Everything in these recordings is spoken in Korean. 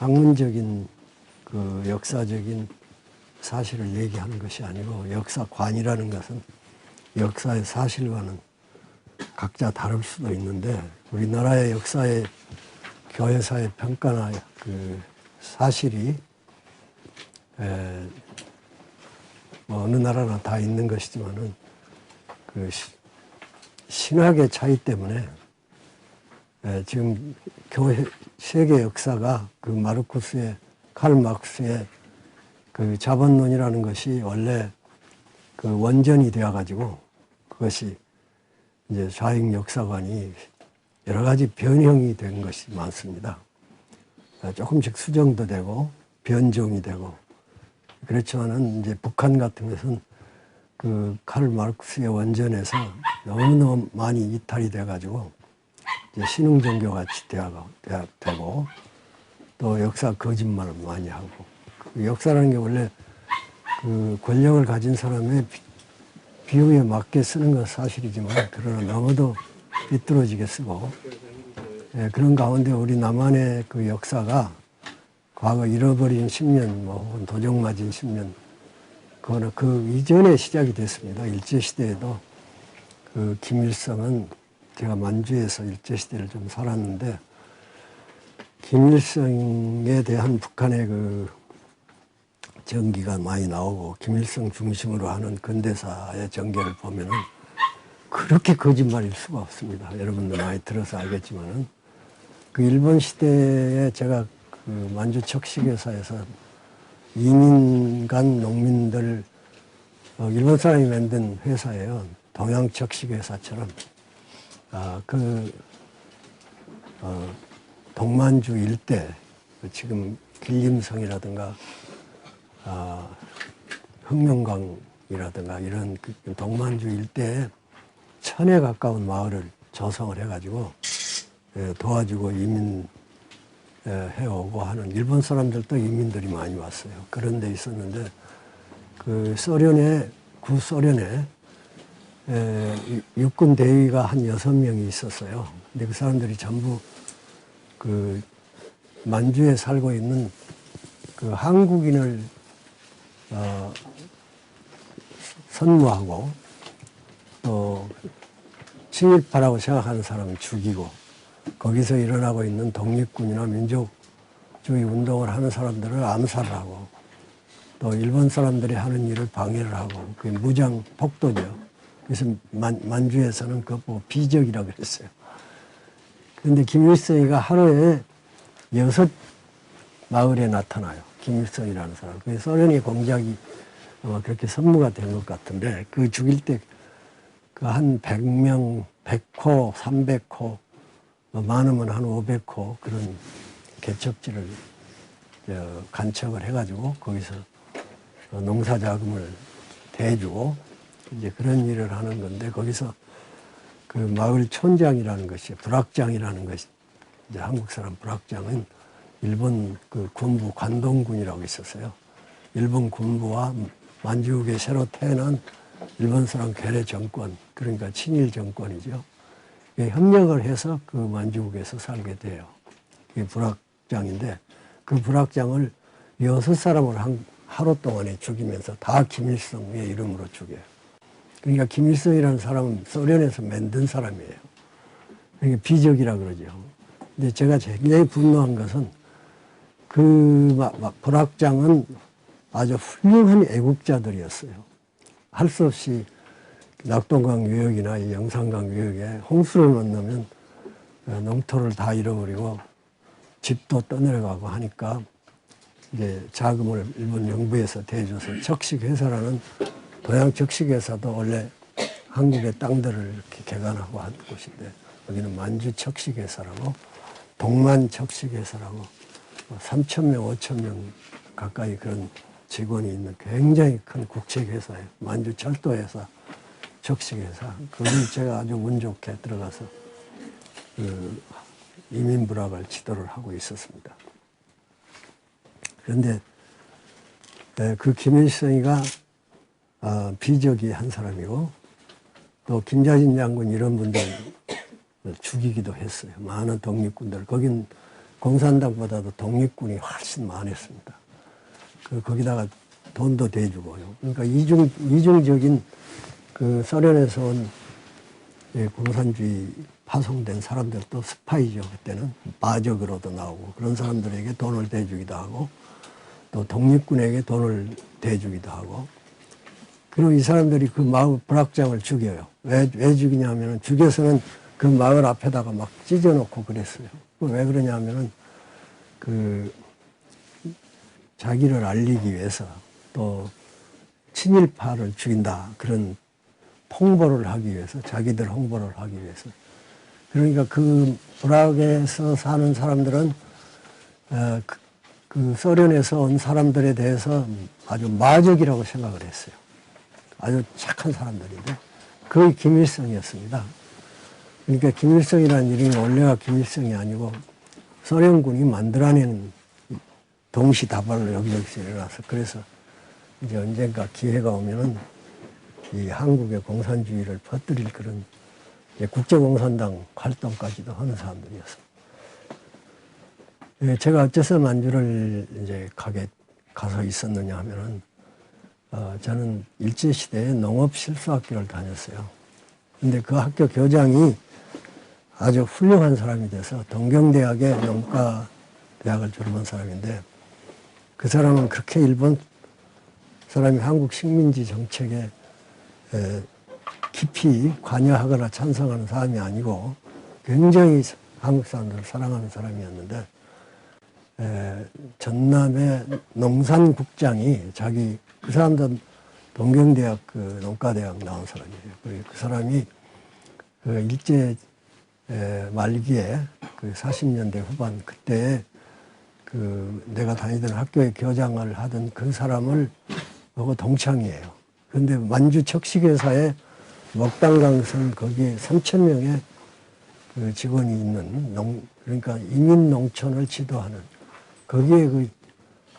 학문적인 그 역사적인 사실을 얘기하는 것이 아니고 역사관이라는 것은 역사의 사실과는 각자 다를 수도 있는데 우리나라의 역사의 교회사의 평가나 그 사실이 뭐 어느 나라나 다 있는 것이지만은 그 신학의 차이 때문에 지금 교회 세계 역사가 그 칼 마르크스의 그 자본론이라는 것이 원래 그 원전이 되어 가지고 그것이 이제 좌익 역사관이 여러 가지 변형이 된 것이 많습니다. 조금씩 수정도 되고 변종이 되고 그렇지만은 이제 북한 같은 것은 그 칼 마르크스의 원전에서 너무너무 많이 이탈이 돼 가지고 이제 신흥종교 같이 되고 또 역사 거짓말을 많이 하고 그 역사라는 게 원래 그 권력을 가진 사람의 비유에 맞게 쓰는 건 사실이지만 그러나 너무도 삐뚤어지게 쓰고 그런 가운데 우리 남한의 그 역사가 과거 잃어버린 10년 뭐 혹은 도적 맞은 10년 그거는 그 이전에 시작이 됐습니다. 일제시대에도 그 김일성은 제가 만주에서 일제시대를 좀 살았는데 김일성에 대한 북한의 그 전기가 많이 나오고 김일성 중심으로 하는 근대사의 전개를 보면은 그렇게 거짓말일 수가 없습니다. 여러분들 많이 들어서 알겠지만은 그 일본 시대에 제가 그 만주 척식회사에서 이민 간 농민들 일본 사람이 만든 회사예요. 동양 척식회사처럼 동만주 일대 지금 길림성이라든가 흑룡강이라든가 이런 그 동만주 일대에 1000에 가까운 마을을 조성을 해가지고 도와주고 이민 해오고 하는 일본 사람들도 이민들이 많이 왔어요. 그런 데 있었는데 그 구소련에 육군 대위가 한 6명이 있었어요. 근데 그 사람들이 전부 그 만주에 살고 있는 그 한국인을 선무하고 또 친일파라고 생각하는 사람은 죽이고 거기서 일어나고 있는 독립군이나 민족주의 운동을 하는 사람들을 암살을 하고 또 일본 사람들이 하는 일을 방해를 하고 그게 무장 폭도죠. 그래서 만주에서는 그거 보고 비적이라고 그랬어요. 그런데 김일성이가 하루에 6 마을에 나타나요. 김일성이라는 사람. 그게 소련의 공작이 아마 그렇게 선무가 된 것 같은데 그 죽일 때 그 한 100명, 100호, 300호, 많으면 한 500호 그런 개척지를 간척을 해가지고 거기서 농사 자금을 대주고 이제 그런 일을 하는 건데 거기서 그 마을 촌장이라는 것이 불악장이라는 것이 이제 한국 사람 불악장은 일본 그 군부 관동군이라고 있었어요. 일본 군부와 만주국에 새로 태어난 일본 사람 괴뢰 정권 그러니까 친일 정권이죠. 협력을 해서 그 만주국에서 살게 돼요. 그게 불악장인데 그 불악장을 6사람을 하루 동안에 죽이면서 다 김일성의 이름으로 죽여요. 그러니까 김일성이라는 사람은 소련에서 만든 사람이에요. 그러니까 비적이라 그러죠. 근데 제가 굉장히 분노한 것은 그 불악장은 아주 훌륭한 애국자들이었어요. 할 수 없이 낙동강 유역이나 영산강 유역에 홍수를 만나면 농토를 다 잃어버리고 집도 떠내려가고 하니까 이제 자금을 일본 정부에서 대줘서 척식회사라는 동양 척식회사도 원래 한국의 땅들을 이렇게 개간하고 한 곳인데 여기는 만주 척식회사라고 동만 척식회사라고 3,000명, 5,000명 가까이 그런 직원이 있는 굉장히 큰 국책회사예요. 만주 철도회사, 척식회사. 거기 제가 아주 운 좋게 들어가서 그 이민불학을 지도를 하고 있었습니다. 그런데 그 김일성이가 비적이 한 사람이고 또 김자진 장군 이런 분들 죽이기도 했어요. 많은 독립군들. 거긴 공산당보다도 독립군이 훨씬 많았습니다. 거기다가 돈도 대주고요. 그러니까 이중적인 그 소련에서 온 공산주의 파송된 사람들도 스파이죠. 그때는 마적으로도 나오고 그런 사람들에게 돈을 대주기도 하고 또 독립군에게 돈을 대주기도 하고 그리고 이 사람들이 그 마을 불악장을 죽여요. 왜 죽이냐면은 죽여서는 그 마을 앞에다가 막 찢어놓고 그랬어요. 왜 그러냐면은 자기를 알리기 위해서 또 친일파를 죽인다 그런 홍보를 하기 위해서 자기들 홍보를 하기 위해서 그러니까 그 불악에서 사는 사람들은 그 소련에서 온 사람들에 대해서 아주 마적이라고 생각을 했어요. 아주 착한 사람들인데 거의 김일성이었습니다. 그러니까 김일성이라는 이름이 원래가 김일성이 아니고 소련군이 만들어낸 동시다발로 여기저기서 일어나서 그래서 이제 언젠가 기회가 오면은 이 한국의 공산주의를 퍼뜨릴 그런 국제공산당 활동까지도 하는 사람들이었습니다. 제가 어째서 만주를 이제 가서 있었느냐 하면은, 저는 일제시대에 농업실수학교를 다녔어요. 근데 그 학교 교장이 아주 훌륭한 사람이 돼서 동경대학의 농과대학을 졸업한 사람인데 그 사람은 그렇게 일본 사람이 한국 식민지 정책에 깊이 관여하거나 찬성하는 사람이 아니고 굉장히 한국 사람들을 사랑하는 사람이었는데 전남의 농산국장이 그 사람도 동경대학 그 농과대학 나온 사람이에요. 그 사람이 그 일제 말기에 그 40년대 후반 그때 그 내가 다니던 학교의 교장을 하던 그 사람을 보고 동창이에요. 그런데 만주 척식회사에 먹당강선 거기에 3,000명의 그 직원이 있는 그러니까 이민 농촌을 지도하는 거기에 그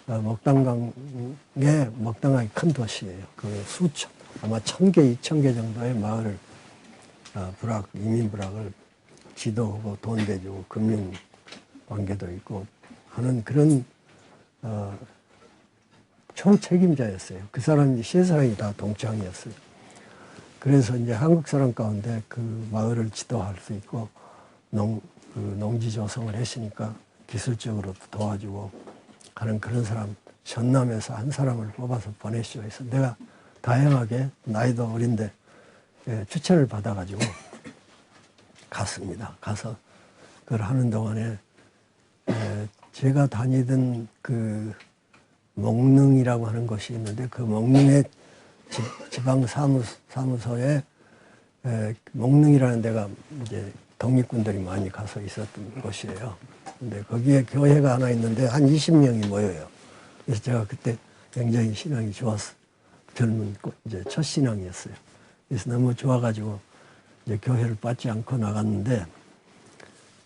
먹당강이 큰 도시예요. 그 수천 아마 1,000개, 2,000개 정도의 마을을 이민 불악을 지도하고 돈 대주고 금융 관계도 있고 하는 그런 총책임자였어요. 그 사람이 세 사람이 다 동창이었어요. 그래서 이제 한국 사람 가운데 그 마을을 지도할 수 있고 농지 조성을 했으니까 기술적으로도 도와주고 하는 그런 사람 전남에서 한 사람을 뽑아서 보내시오 해서 내가 다양하게 나이도 어린데 추천을 받아가지고 갔습니다. 가서 그걸 하는 동안에 제가 다니던 그 목릉이라고 하는 곳이 있는데 그 목릉의 지방 사무소에 목릉이라는 데가 이제 독립군들이 많이 가서 있었던 곳이에요. 근데 거기에 교회가 하나 있는데 한 20명이 모여요. 그래서 제가 그때 굉장히 신앙이 좋았어. 젊은 이제 첫 신앙이었어요. 그래서 너무 좋아가지고 이제 교회를 빠지 않고 나갔는데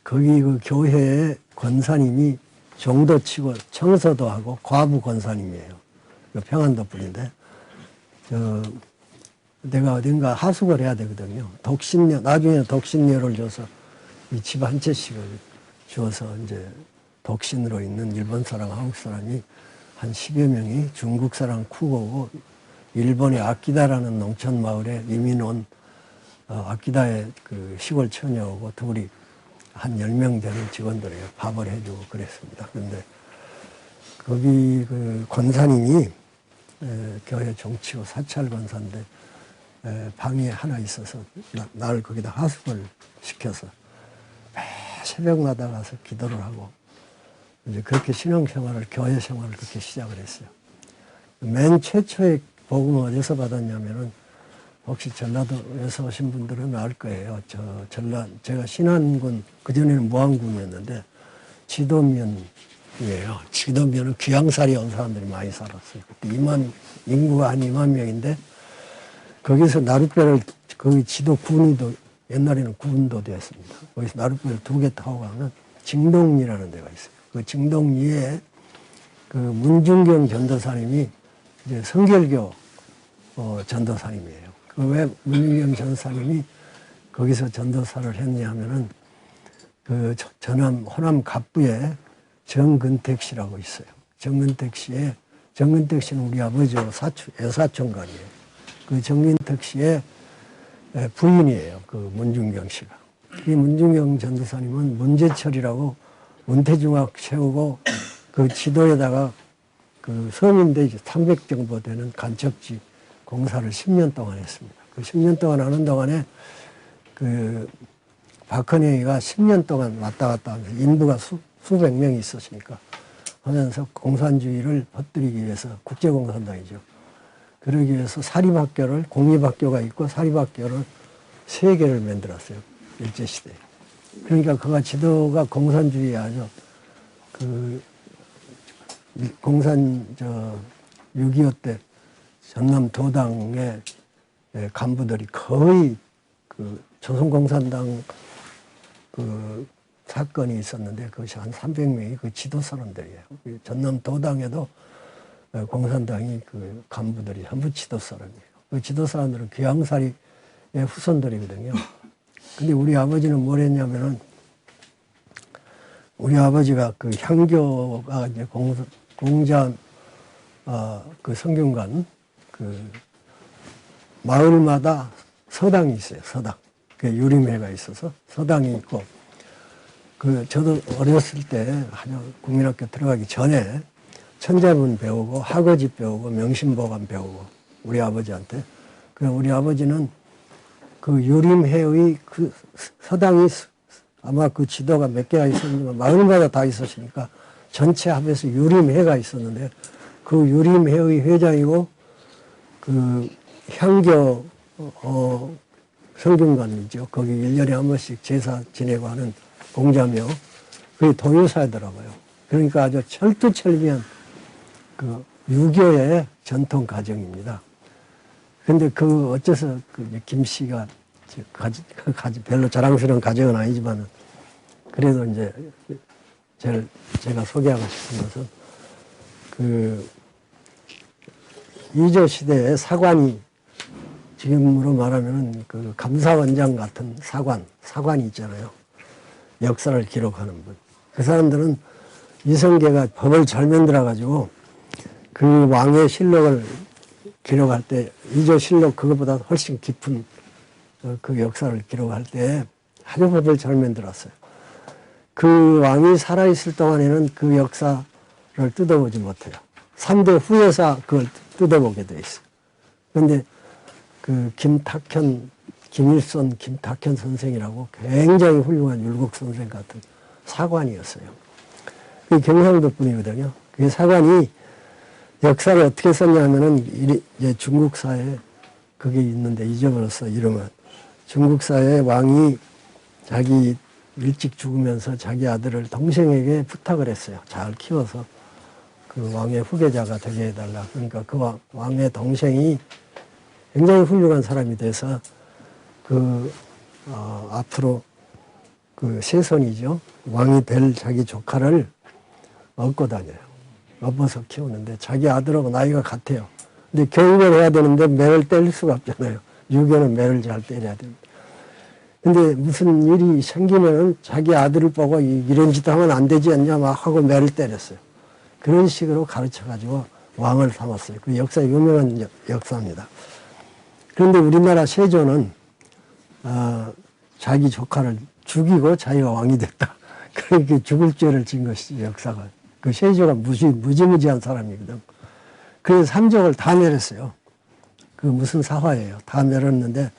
거기 그 교회의 권사님이 종도 치고 청소도 하고 과부 권사님이에요. 평안도 분인데 내가 어딘가 하숙을 해야 되거든요. 나중에 독신료를 줘서 이 집 한 채씩을 주어서 이제 독신으로 있는 일본 사람, 한국 사람이 한 10여 명이 중국 사람 쿠고고 일본의 아키다라는 농촌 마을에 이민 온 아키다의 그 시골 처녀하고 둘이 한 10명 되는 직원들에게 밥을 해주고 그랬습니다. 그런데 거기 그 권사님이 교회 정치고 사찰 권사인데 방이 하나 있어서 나를 거기다 하숙을 시켜서 매 새벽마다 가서 기도를 하고 이제 그렇게 신앙생활을 교회 생활을 그렇게 시작을 했어요. 맨 최초의 복음을 어디서 받았냐면은 혹시 전라도에서 오신 분들은 알 거예요. 제가 신안군 그전에는 무안군이었는데 지도면이에요. 지도면은 귀양살이 온 사람들이 많이 살았어요. 그때 인구가 한 2만 명인데 거기서 나룻배를 거기 지도 군이도 옛날에는 군도 되었습니다. 거기서 나룻배를 2개 타고 가면 징동리라는 데가 있어요. 그 징동리에 그 문중경 전도사님이 이제 성결교 전도사님이에요. 왜 문중경 전도사님이 거기서 전도사를 했냐 하면은 그 전남 호남 갑부에 정근택 씨라고 있어요. 정근택 씨는 우리 아버지하고 애사촌간이에요. 그 정근택 씨의 부인이에요. 그 문중경 씨가. 이 문중경 전도사님은 문제철이라고 문태중학 세우고 그 지도에다가 그 서민대 300 정도 되는 간척지 공사를 10년 동안 했습니다. 그 10년 동안 하는 동안에 그 박헌영이가 10년 동안 왔다 갔다 하면서 인부가 수백 명이 있었으니까 하면서 공산주의를 퍼뜨리기 위해서 국제공산당이죠. 그러기 위해서 사립학교를 공립학교가 있고 사립학교를 3개를 만들었어요. 일제시대에. 그러니까 그가 지도가 공산주의에 아주 그 공산 6.25 때 전남 도당의 간부들이 거의 그 조선공산당 그 사건이 있었는데 그것이 한 300명이 그 지도 사람들이에요. 전남 도당에도 공산당이 그 간부들이 전부 지도 사람이에요. 그 지도 사람들은 귀양사리의 후손들이거든요. 근데 우리 아버지는 뭘 했냐면은 우리 아버지가 그 향교가 이제 공자 그 성균관 그 마을마다 서당이 있어요. 서당. 그 유림회가 있어서 서당이 있고 그 저도 어렸을 때 국민학교 들어가기 전에 천자문 배우고 학어집 배우고 명심보감 배우고 우리 아버지한테 그 우리 아버지는 그 유림회의 그 서당이 아마 그 지도가 몇 개가 있었는데 마을마다 다 있었으니까 전체 합해서 유림회가 있었는데 그 유림회의 회장이고 그 향교 성균관이죠. 거기 1년에 한 번씩 제사 지내고 하는 공자묘 그게 도유사더라고요. 그러니까 아주 철두철미한 그 유교의 전통 가정입니다. 근데 그 어째서 그 김 씨가 별로 자랑스러운 가정은 아니지만 그래도 이제 제가 소개하고 싶은 것은 그 이조 시대의 사관이 지금으로 말하면은 그 감사원장 같은 사관이 있잖아요. 역사를 기록하는 분. 그 사람들은 이성계가 법을 잘 만들어가지고 그 왕의 실록을 기록할 때 이조실록 그것보다 훨씬 깊은 그 역사를 기록할 때 아주 법을 잘 만들었어요. 그 왕이 살아있을 동안에는 그 역사를 뜯어보지 못해요. 3대 후예사 그걸 뜯어보게 돼 있어요. 그런데 그 김일손 김탁현 선생이라고 굉장히 훌륭한 율곡 선생 같은 사관이었어요. 그 경상도 분이거든요. 그 사관이 역사를 어떻게 썼냐면은 이제 중국사에 그게 있는데 잊어버렸어 이름은. 중국사에 왕이 자기 일찍 죽으면서 자기 아들을 동생에게 부탁을 했어요. 잘 키워서 그 왕의 후계자가 되게 해달라. 그러니까 그 왕의 동생이 굉장히 훌륭한 사람이 돼서 앞으로 그 세손이죠. 왕이 될 자기 조카를 업고 다녀요. 업어서 키우는데 자기 아들하고 나이가 같아요. 근데 교육을 해야 되는데 매를 때릴 수가 없잖아요. 유교는 매를 잘 때려야 됩니다. 근데 무슨 일이 생기면은 자기 아들을 보고 이런 짓 하면 안 되지 않냐 막 하고 매를 때렸어요. 그런 식으로 가르쳐가지고 왕을 삼았어요. 그 역사 유명한 역사입니다. 그런데 우리나라 세조는 자기 조카를 죽이고 자기가 왕이 됐다. 그렇게 죽을 죄를 진 것이지 역사가. 그 세조가 무지무지한 사람이거든. 그래서 삼족을 다 내렸어요. 그 무슨 사화예요. 다 내렸는데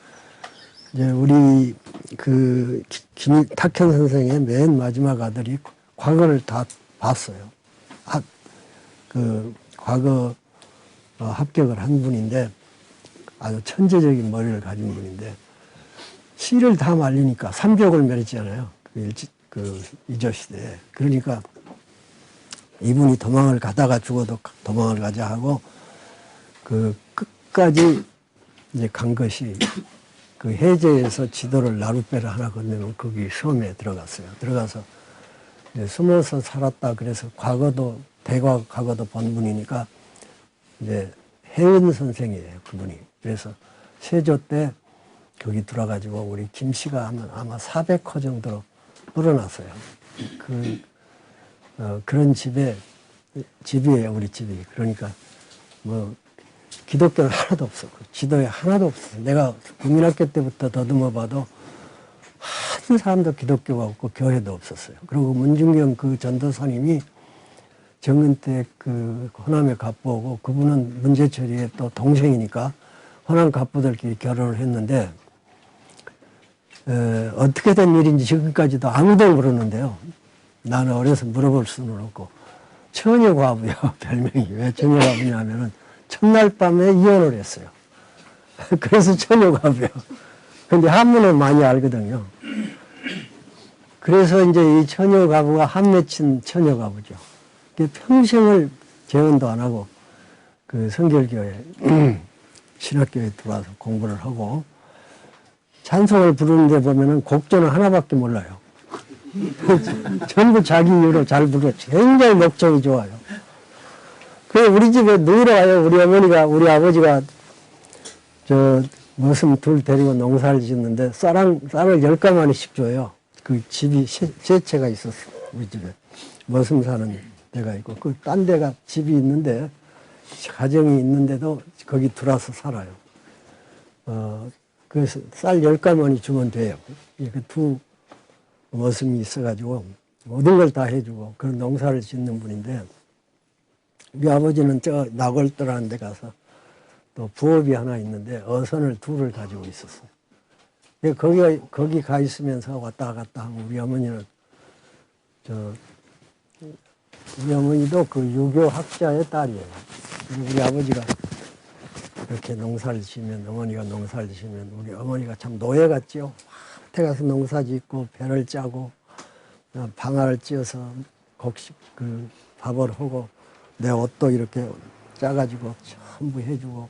이제 우리 그 김탁현 선생의 맨 마지막 아들이 과거를 다 봤어요. 그 과거 합격을 한 분인데 아주 천재적인 머리를 가진 분인데 시를 다 말리니까 삼족을 멸했잖아요. 그 이조 시대에. 그러니까 이분이 도망을 가다가 죽어도 도망을 가자 하고 그 끝까지 이제 간 것이 그 해제에서 지도를 나룻배를 하나 건너면 거기 섬에 들어갔어요. 들어가서 이제 숨어서 살았다. 그래서 대과 과거도 본 분이니까 이제 혜은 선생이에요. 그분이. 그래서 세조 때 거기 들어가지고 우리 김씨가 하면 아마 400호 정도로 불어났어요. 그런 집이에요, 우리 집이. 그러니까 뭐 기독교는 하나도 없어. 지도에 하나도 없어. 내가 국민학교 때부터 더듬어 봐도 한 사람도 기독교가 없고 교회도 없었어요. 그리고 문중경 그 전도사님이 정은택 그 호남의 갑부고 그분은 문제철이의 또 동생이니까 호남 갑부들끼리 결혼을 했는데 어떻게 된 일인지 지금까지도 아무도 모르는데요. 나는 어려서 물어볼 수는 없고 처녀과부요. 별명이 왜 처녀과부냐면은 첫날 밤에 이혼을 했어요. 그래서 처녀과부요. 근데 한문을 많이 알거든요. 그래서 이제 이 처녀과부가 한 맺힌 처녀과부죠. 평생을 재혼도 안 하고 그 성결교회 신학교에 들어와서 공부를 하고 찬송을 부르는데 보면은 곡조는 하나밖에 몰라요. 전부 자기 이유로 잘 부르죠. 굉장히 목적이 좋아요. 그 우리 집에 누구로 와요? 우리 어머니가 우리 아버지가 저 머슴 둘 데리고 농사를 짓는데 쌀을 10가마니씩 줘요. 그 집이 세 채가 있었어. 우리 집에 머슴 사는 데가 있고 그 딴 데가 집이 있는데 가정이 있는데도 거기 들어와서 살아요. 그래서 쌀 10가마니 주면 돼요. 이렇게 두 머슴이 있어가지고 모든 걸 다 해주고 그런 농사를 짓는 분인데 우리 아버지는 저 낙월도라는 데 가서 또 부업이 하나 있는데 어선을 둘을 가지고 있었어요. 거기 가 있으면서 왔다 갔다 하고 우리 어머니는 우리 어머니도 그 유교 학자의 딸이에요. 우리 아버지가 이렇게 농사를 지면 어머니가 농사를 지면 우리 어머니가 참 노예 같지요. 밭에 가서 농사 짓고 배를 짜고 방아를 찧어서 곡식 그 밥을 하고 내 옷도 이렇게 짜가지고 전부 해주고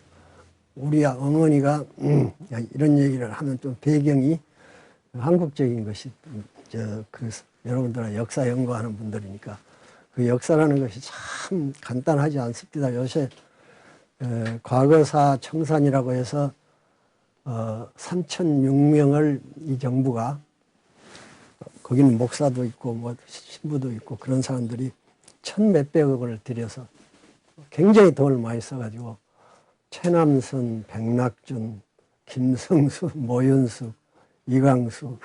우리 어머니가 이런 얘기를 하면 좀 배경이 한국적인 것이 여러분들은 역사 연구하는 분들이니까 그 역사라는 것이 참 간단하지 않습니다. 요새 과거사 청산이라고 해서 3,006명을 이 정부가 거기는 목사도 있고 뭐 신부도 있고 그런 사람들이 1,몇백억을 들여서 굉장히 돈을 많이 써가지고 최남선, 백낙준, 김성수, 모윤수, 이광수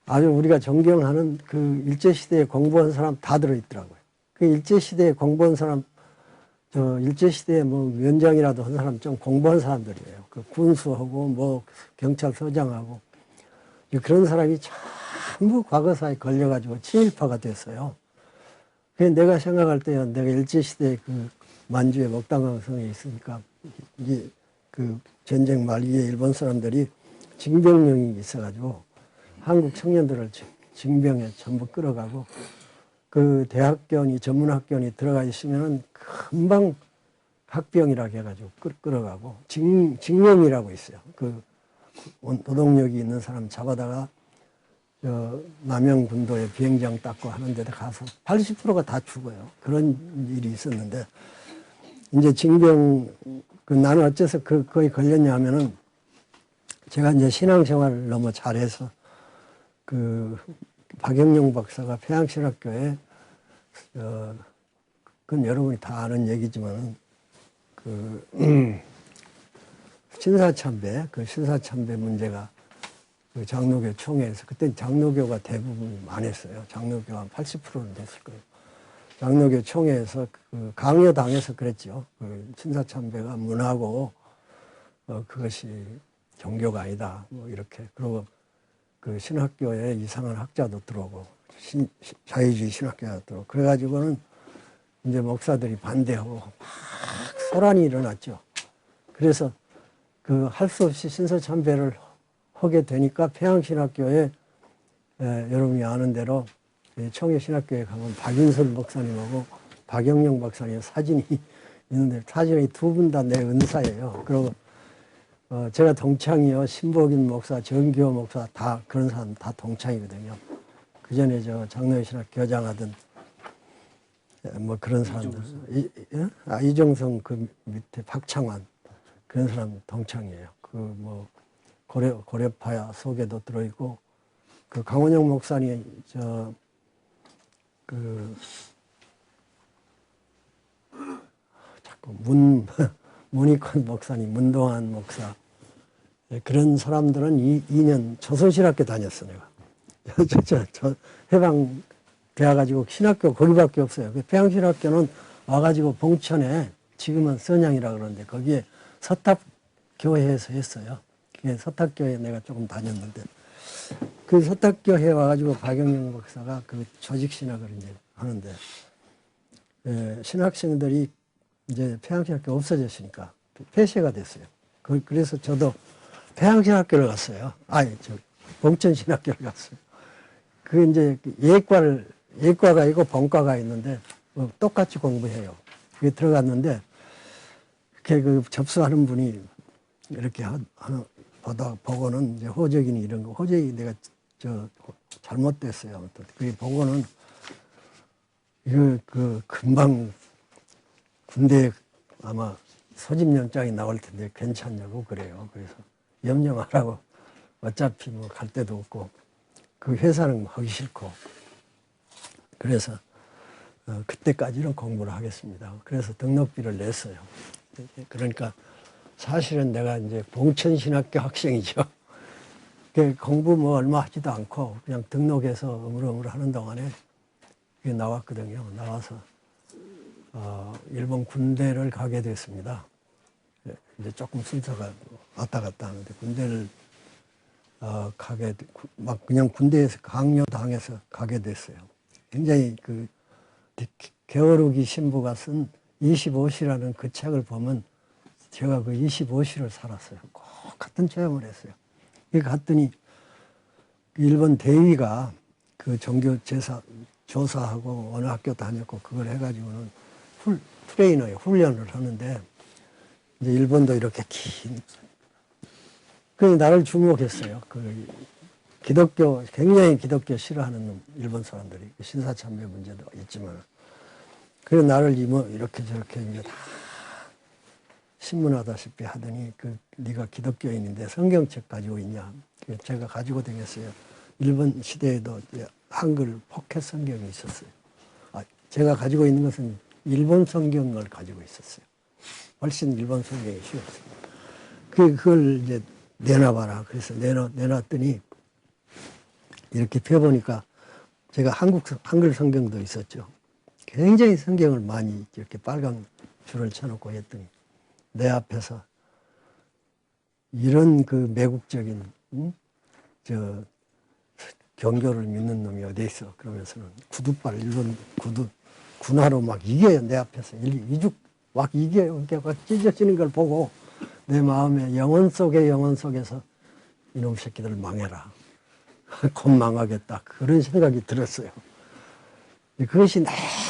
아주 우리가 존경하는 그 일제시대에 공부한 사람 다 들어있더라고요. 그 일제시대에 공부한 사람 일제시대에 뭐 위원장이라도 한 사람 좀 공부한 사람들이에요. 그 군수하고 뭐 경찰서장하고 그런 사람이 전부 과거사에 걸려가지고 친일파가 됐어요. 그래서 내가 생각할 때요, 내가 일제시대에 그 만주에 먹당강성에 있으니까 이게 그 전쟁 말기에 일본 사람들이 징병령이 있어가지고 한국 청년들을 징병에 전부 끌어가고 그 대학교니 전문학교니 들어가 있으면은 금방 학병이라고 해가지고 끌어가고 징용이라고 있어요. 그 노동력이 있는 사람 잡아다가 남영군도에 비행장 닦고 하는 데다 가서 80%가 다 죽어요. 그런 일이 있었는데 이제 징병 나는 어째서 거기 걸렸냐 하면은 제가 이제 신앙생활을 너무 잘해서 그 박영용 박사가 평양신학교에 그건 여러분이 다 아는 얘기지만 신사참배 문제가 그 장로교 총회에서 그때 장로교가 대부분 많았어요. 장로교가 한 80%는 됐을 거예요. 장로교 총회에서 그 강요당해서 그랬죠. 그 신사참배가 문화고 그것이 종교가 아니다. 뭐 이렇게 그리고 그 신학교에 이상한 학자도 들어오고 자유주의 신학교가 들어오고 그래가지고는 이제 목사들이 반대하고 막 소란이 일어났죠. 그래서 그 할 수 없이 신사참배를 하게 되니까 평양신학교에 여러분이 아는 대로 청해신학교에 가면 박윤설 목사님하고 박영영 박사님 사진이 있는데 사진이 두 분 다 내 은사예요. 그리고 제가 동창이요. 신복인 목사, 정기호 목사 다 그런 사람 다 동창이거든요. 그 전에 저 장로신학 교장하던 뭐 그런 사람들. 이종성 그 밑에 박창환 그런 사람 동창이에요. 그 뭐 고려파야 속에도 들어있고 그 강원영 목사님 그 그, 자꾸 문익환 목사님, 문동환 목사, 그런 사람들은 2년 조선신학교 다녔어, 내가. 저 해방 돼가지고 신학교 거기밖에 없어요. 그 평양신학교는 와가지고 봉천에 지금은 선양이라 그러는데 거기에 서탁교회에서 했어요. 그게 서탁교회 내가 조금 다녔는데 그 서탁교회 와가지고 박영영 목사가 그 조직신학을 이제 하는데 신학생들이 이제 평양신학교 없어졌으니까 폐쇄가 됐어요. 그래서 저도 평양신학교를 갔어요. 아니, 봉천신학교를 갔어요. 그 이제 예과가 있고 본과가 있는데 똑같이 공부해요. 그게 들어갔는데 그 접수하는 분이 이렇게 보고는 이제 호적이니 이런 거 호적이 내가 잘못됐어요. 아무튼 그 보고는 이거 금방 군대에 아마 소집영장이 나올 텐데 괜찮냐고 그래요. 그래서 염려 말라고 어차피 뭐 갈 데도 없고 그 회사는 하기 싫고 그래서 그때까지는 공부를 하겠습니다. 그래서 등록비를 냈어요. 그러니까 사실은 내가 이제 봉천신학교 학생이죠. 공부 뭐 얼마 하지도 않고 그냥 등록해서 어물어물 하는 동안에 그게 나왔거든요. 나와서 일본 군대를 가게 됐습니다. 이제 조금 순서가 왔다 갔다 하는데 군대를 막 그냥 군대에서 강요당해서 가게 됐어요. 굉장히 그 게오르기 신부가 쓴 25시라는 그 책을 보면 제가 그 25시를 살았어요. 꼭 같은 체험을 했어요. 갔더니 일본 대위가 그 종교 조사하고 어느 학교 다녔고 그걸 해가지고는 트레이너에 훈련을 하는데 이제 일본도 이렇게 그 나를 주목했어요. 굉장히 기독교 싫어하는 일본 사람들이 신사참배 문제도 있지만 그래서 나를 이렇게 저렇게 이제 다 신문하다시피 하더니 네가 기독교인인데 성경책 가지고 있냐? 제가 가지고 다녔어요. 일본 시대에도 한글 포켓 성경이 있었어요. 제가 가지고 있는 것은 일본 성경을 가지고 있었어요. 훨씬 일본 성경이 쉬웠어요. 그걸 이제 내놔봐라. 그래서 내놨더니 이렇게 펴보니까 제가 한글 성경도 있었죠. 굉장히 성경을 많이 이렇게 빨간 줄을 쳐놓고 했더니 내 앞에서 이런 그 매국적인 경교를 믿는 놈이 어디 있어? 그러면서는 일본 군화로 막 이겨요. 내 앞에서 막 이겨요. 이렇게 막 찢어지는 걸 보고 내 마음에 영혼 속에서 이놈 새끼들 망해라. 곧 망하겠다. 그런 생각이 들었어요. 그것이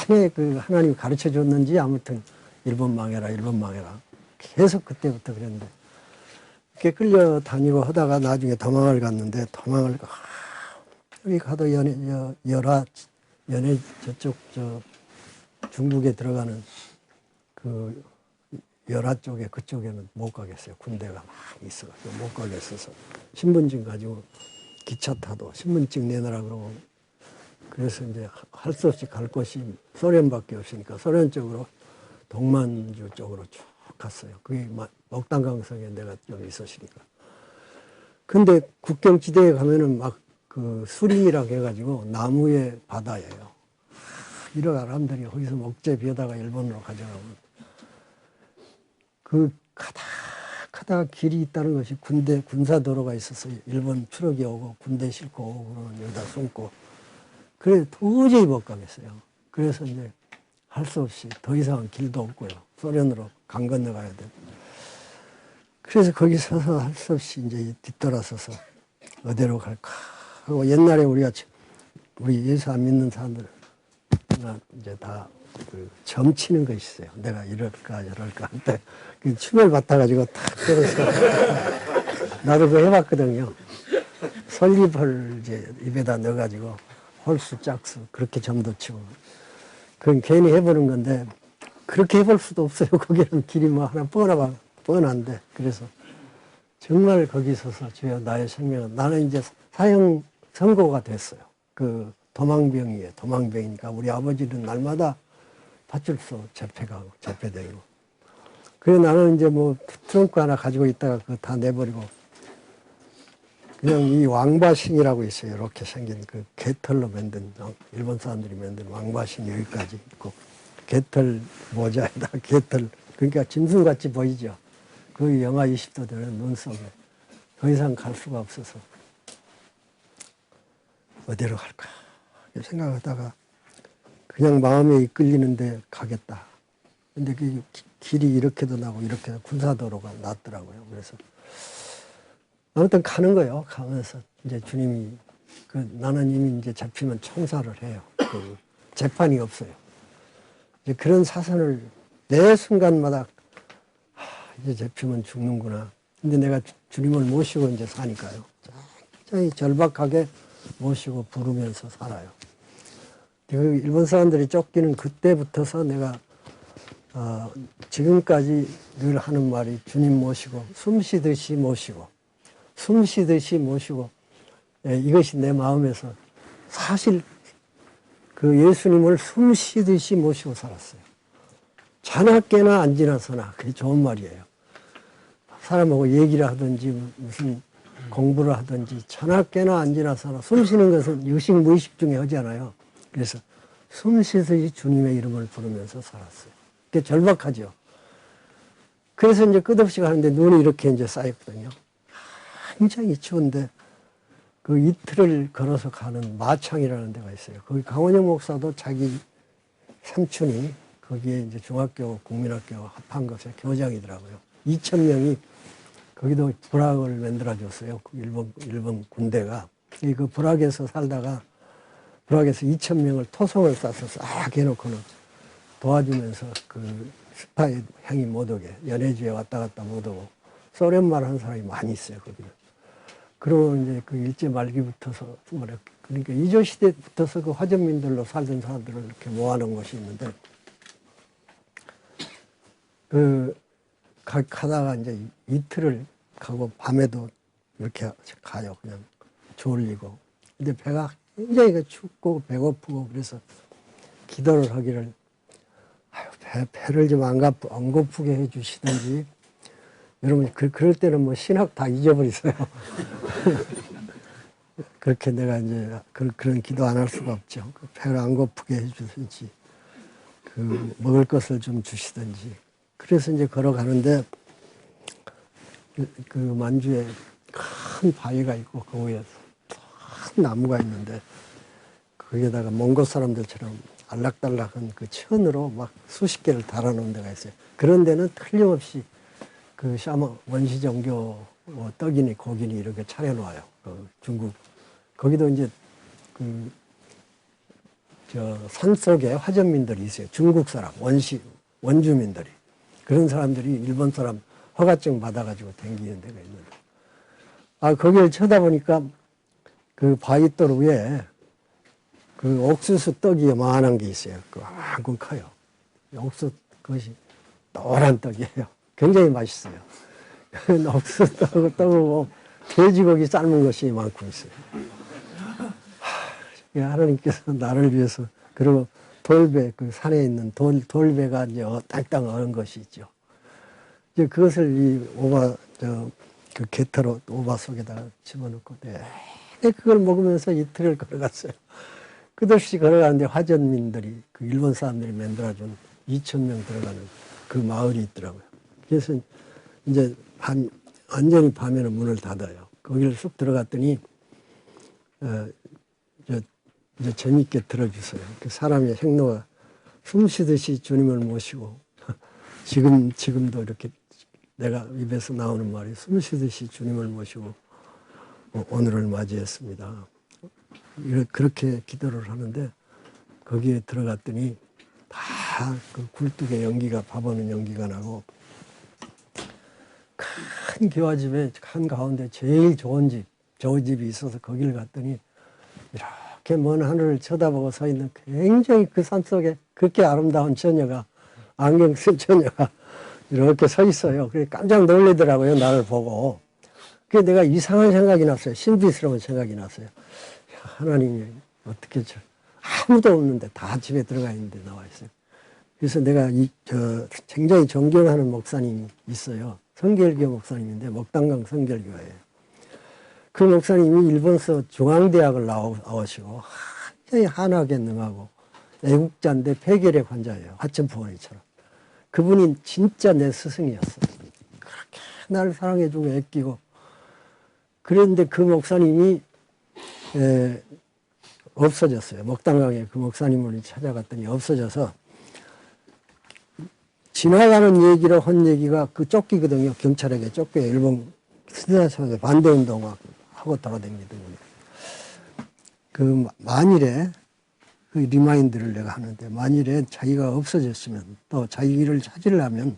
내내 하나님이 가르쳐 줬는지 아무튼 일본 망해라. 계속 그때부터 그랬는데 이렇게 끌려다니고 하다가 나중에 도망을 갔는데 여기 가도 연해 저쪽 중국에 들어가는 열화 쪽에 그쪽에는 못 가겠어요. 군대가 막 있어가지고 못 가겠어서 신분증 가지고 기차 타도 신분증 내놔라 그러고 그래서 이제 할 수 없이 갈 곳이 소련밖에 없으니까 소련 쪽으로 동만주 쪽으로 쭉 갔어요. 그게 목단강성에 내가 좀 있었으니까. 근데 국경지대에 가면은 막 수림이라고 해가지고 나무의 바다예요. 이런 사람들이 거기서 목재 비우다가 일본으로 가져가면 가다가 길이 있다는 것이 군사도로가 있어서 일본 트럭이 오고 군대 싣고 오고 그러면 여기다 쏟고 그래 도저히 못 가겠어요. 그래서 이제 할 수 없이 더 이상은 길도 없고요. 소련으로 강 건너가야 돼. 그래서 거기 서서 할 수 없이 이제 뒤돌아서서 어디로 갈까 하고 옛날에 우리 예수 안 믿는 사람들 이제 다 점치는 것이 있어요. 내가 이럴까 저럴까 할 때 춤을 맡아가지고 탁 때려서 나도 그거 해봤거든요. 솔잎을 이제 입에다 넣어가지고 홀수 짝수 그렇게 점도 치고 그건 괜히 해보는 건데 그렇게 해볼 수도 없어요. 거기는 길이 뭐 하나 뻔한데 그래서 정말 거기 서서 주여 나의 생명은 나는 이제 사형 선고가 됐어요. 도망병이에요. 도망병이니까 우리 아버지는 날마다 파출소 재패되고. 그래 나는 이제 뭐 트렁크 하나 가지고 있다가 그거 다 내버리고 그냥 이 왕바신이라고 있어요. 이렇게 생긴 그 개털로 만든 일본 사람들이 만든 왕바신 여기까지 있고 개털 모자에다 개털 그러니까 짐승같이 보이죠. 그 영하 20도 되는 눈속에 더 이상 갈 수가 없어서 어디로 갈까 생각하다가 그냥 마음에 이끌리는데 가겠다. 근데 그 길이 이렇게도 나고 이렇게 군사도로가 났더라고요. 그래서 아무튼 가는 거예요. 가면서 이제 주님이 나는 이미 이제 잡히면 청사를 해요. 재판이 없어요. 이제 그런 사선을 매 순간마다 이제 잡히면 죽는구나. 근데 내가 주님을 모시고 이제 사니까요. 굉장히 절박하게 모시고 부르면서 살아요. 그 일본 사람들이 쫓기는 그때부터서 내가 지금까지 늘 하는 말이 주님 모시고 숨 쉬듯이 모시고 숨 쉬듯이 모시고 이것이 내 마음에서 사실 그 예수님을 숨 쉬듯이 모시고 살았어요. 자나 깨나 안 지나서나 그게 좋은 말이에요. 사람하고 얘기를 하든지 무슨 공부를 하든지 자나 깨나 안 지나서나 숨 쉬는 것은 의식 무의식 중에 하잖아요. 그래서 숨 쉬듯이 주님의 이름을 부르면서 살았어요. 그게 절박하죠. 그래서 이제 끝없이 가는데 눈이 이렇게 이제 쌓였거든요. 굉장히 추운데 그 이틀을 걸어서 가는 마창이라는 데가 있어요. 거기 강원영 목사도 자기 삼촌이 거기에 이제 중학교, 국민학교 합한 것의 교장이더라고요. 2,000명이 거기도 부락을 만들어줬어요. 일본 군대가. 그 부락에서 살다가 부락에서 2,000명을 토성을 싸서 싹 해놓고는 도와주면서 그 스파이 행위 못 오게 연해주에 왔다 갔다 못 오고 소련말 한 사람이 많이 있어요. 거기는. 그리고 이제 그 일제 말기부터서 그러니까 이조 시대부터서 그 화전민들로 살던 사람들을 이렇게 모아놓은 곳이 있는데 가다가 이제 이틀을 가고 밤에도 이렇게 가요. 그냥 졸리고. 근데 배가 굉장히 춥고 배고프고 그래서 기도를 하기를 배를 좀 안 고프게 해 주시든지 여러분 그럴 때는 뭐 신학 다 잊어버리세요. 그렇게 내가 이제 그런 기도 안 할 수가 없죠. 배를 안 고프게 해 주든지 먹을 것을 좀 주시든지. 그래서 이제 걸어가는데 그 만주에 큰 바위가 있고 그 위에 큰 나무가 있는데 거기에다가 몽고 사람들처럼 알락달락한 그 천으로 막 수십 개를 달아놓은 데가 있어요. 그런 데는 틀림없이 그 샤머 원시 종교 떡이니 고기니 이렇게 차려놓아요. 중국 거기도 이제 산 속에 화전민들이 있어요. 중국 사람 원주민들이 그런 사람들이 일본 사람 허가증 받아가지고 댕기는 데가 있는데 거기를 쳐다보니까 그 바위돌 위에 그 옥수수 떡이 요만한 게 있어요. 그만큼 커요. 옥수수 그것이 노란 떡이에요. 굉장히 맛있어요. 옥수수 떡하고 돼지고기 삶은 것이 이만큼 있어요. 하나님께서 나를 위해서 그리고 돌배 그 산에 있는 돌배가 이제 땅땅 어는 것이 있죠. 이제 그것을 그 개털 오바 속에다가 집어넣고 그걸 먹으면서 이틀을 걸어갔어요. 끝없이 걸어가는데 화전민들이 그 일본 사람들이 만들어준 2,000명 들어가는 그 마을이 있더라고요. 그래서 이제 완전히 밤에는 문을 닫아요. 거기를 쑥 들어갔더니 이제 재미있게 들어주세요. 그 사람의 행로가 숨 쉬듯이 주님을 모시고 지금도 이렇게 내가 입에서 나오는 말이 숨 쉬듯이 주님을 모시고 오늘을 맞이했습니다. 그렇게 기도를 하는데 거기에 들어갔더니 다 그 굴뚝에 연기가 밥오는 연기가 나고 큰 기와집에 한가운데 제일 좋은 집이 있어서 거기를 갔더니 이렇게 먼 하늘을 쳐다보고 서 있는 굉장히 그 산속에 그렇게 아름다운 처녀가 안경 쓴 처녀가 이렇게 서 있어요. 그래 깜짝 놀라더라고요. 나를 보고. 그게 내가 이상한 생각이 났어요. 신비스러운 생각이 났어요. 하나님이 어떻게 아무도 없는데 다 집에 들어가 있는데 나와 있어요. 그래서 내가 굉장히 존경하는 목사님이 있어요. 성결교 목사님인데 목단강 성결교회예요. 그 목사님이 일본서 중앙대학을 나오시고 굉장히 한학에 능하고 애국자인데 폐결핵 환자예요. 하천포원이처럼. 그분이 진짜 내 스승이었어. 그렇게 나를 사랑해주고 애끼고. 그런데 그 목사님이 없어졌어요. 목단강에 그 목사님을 찾아갔더니 없어져서 지나가는 얘기로 한 얘기가 그 쫓기거든요. 경찰에게 쫓겨 일본 스다사에 반대운동하고 돌아다니거든요. 그 만일에 그 리마인드를 내가 하는데 만일에 자기가 없어졌으면 또 자기를 찾으려면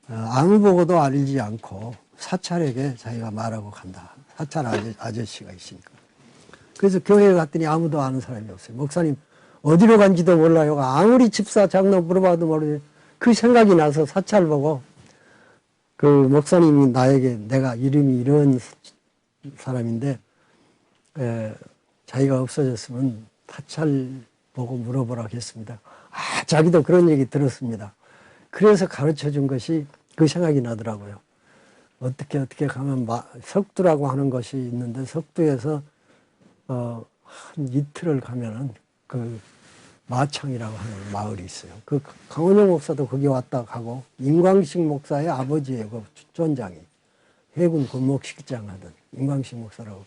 아무 보고도 알리지 않고 사찰에게 자기가 말하고 간다. 사찰 아저씨가 있으니까. 그래서 교회에 갔더니 아무도 아는 사람이 없어요. 목사님 어디로 간지도 몰라요. 아무리 집사 장로 물어봐도 모르죠. 그 생각이 나서 사찰 보고 그 목사님이 나에게 내가 이름이 이런 사람인데 자기가 없어졌으면 사찰 보고 물어보라고 했습니다. 자기도 그런 얘기 들었습니다. 그래서 가르쳐 준 것이 그 생각이 나더라고요. 어떻게 가면 석두라고 하는 것이 있는데 석두에서 한 이틀을 가면은 그 마창이라고 하는 마을이 있어요. 그 강원영 목사도 거기 왔다 가고 임광식 목사의 아버지예요. 그 주전장이 해군 군목식장 하던 임광식 목사라고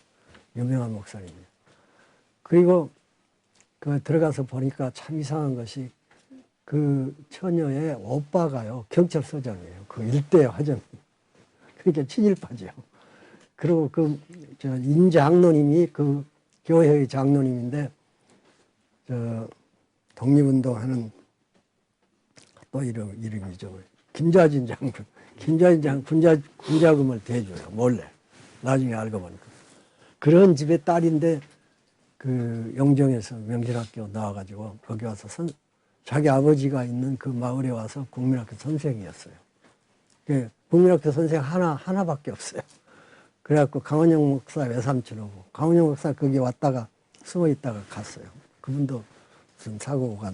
유명한 목사님이에요. 그리고 그 들어가서 보니까 참 이상한 것이 그 처녀의 오빠가요 경찰서장이에요. 그 일대 화정. 그러니까 친일파죠. 그리고 그 인장로님이 그 교회의 장로님인데 독립운동하는 또 이름이죠. 김좌진 장군. 김좌진 장군 군자금을 대줘요. 몰래. 나중에 알고 보니까. 그런 집의 딸인데 그 영정에서 명실학교 나와가지고 거기 와서 자기 아버지가 있는 그 마을에 와서 국민학교 선생이었어요. 국민학교 선생 하나밖에 없어요. 그래갖고 강원영 목사 외삼촌하고 강원영 목사 거기 왔다가 숨어 있다가 갔어요. 그분도 무슨 사고가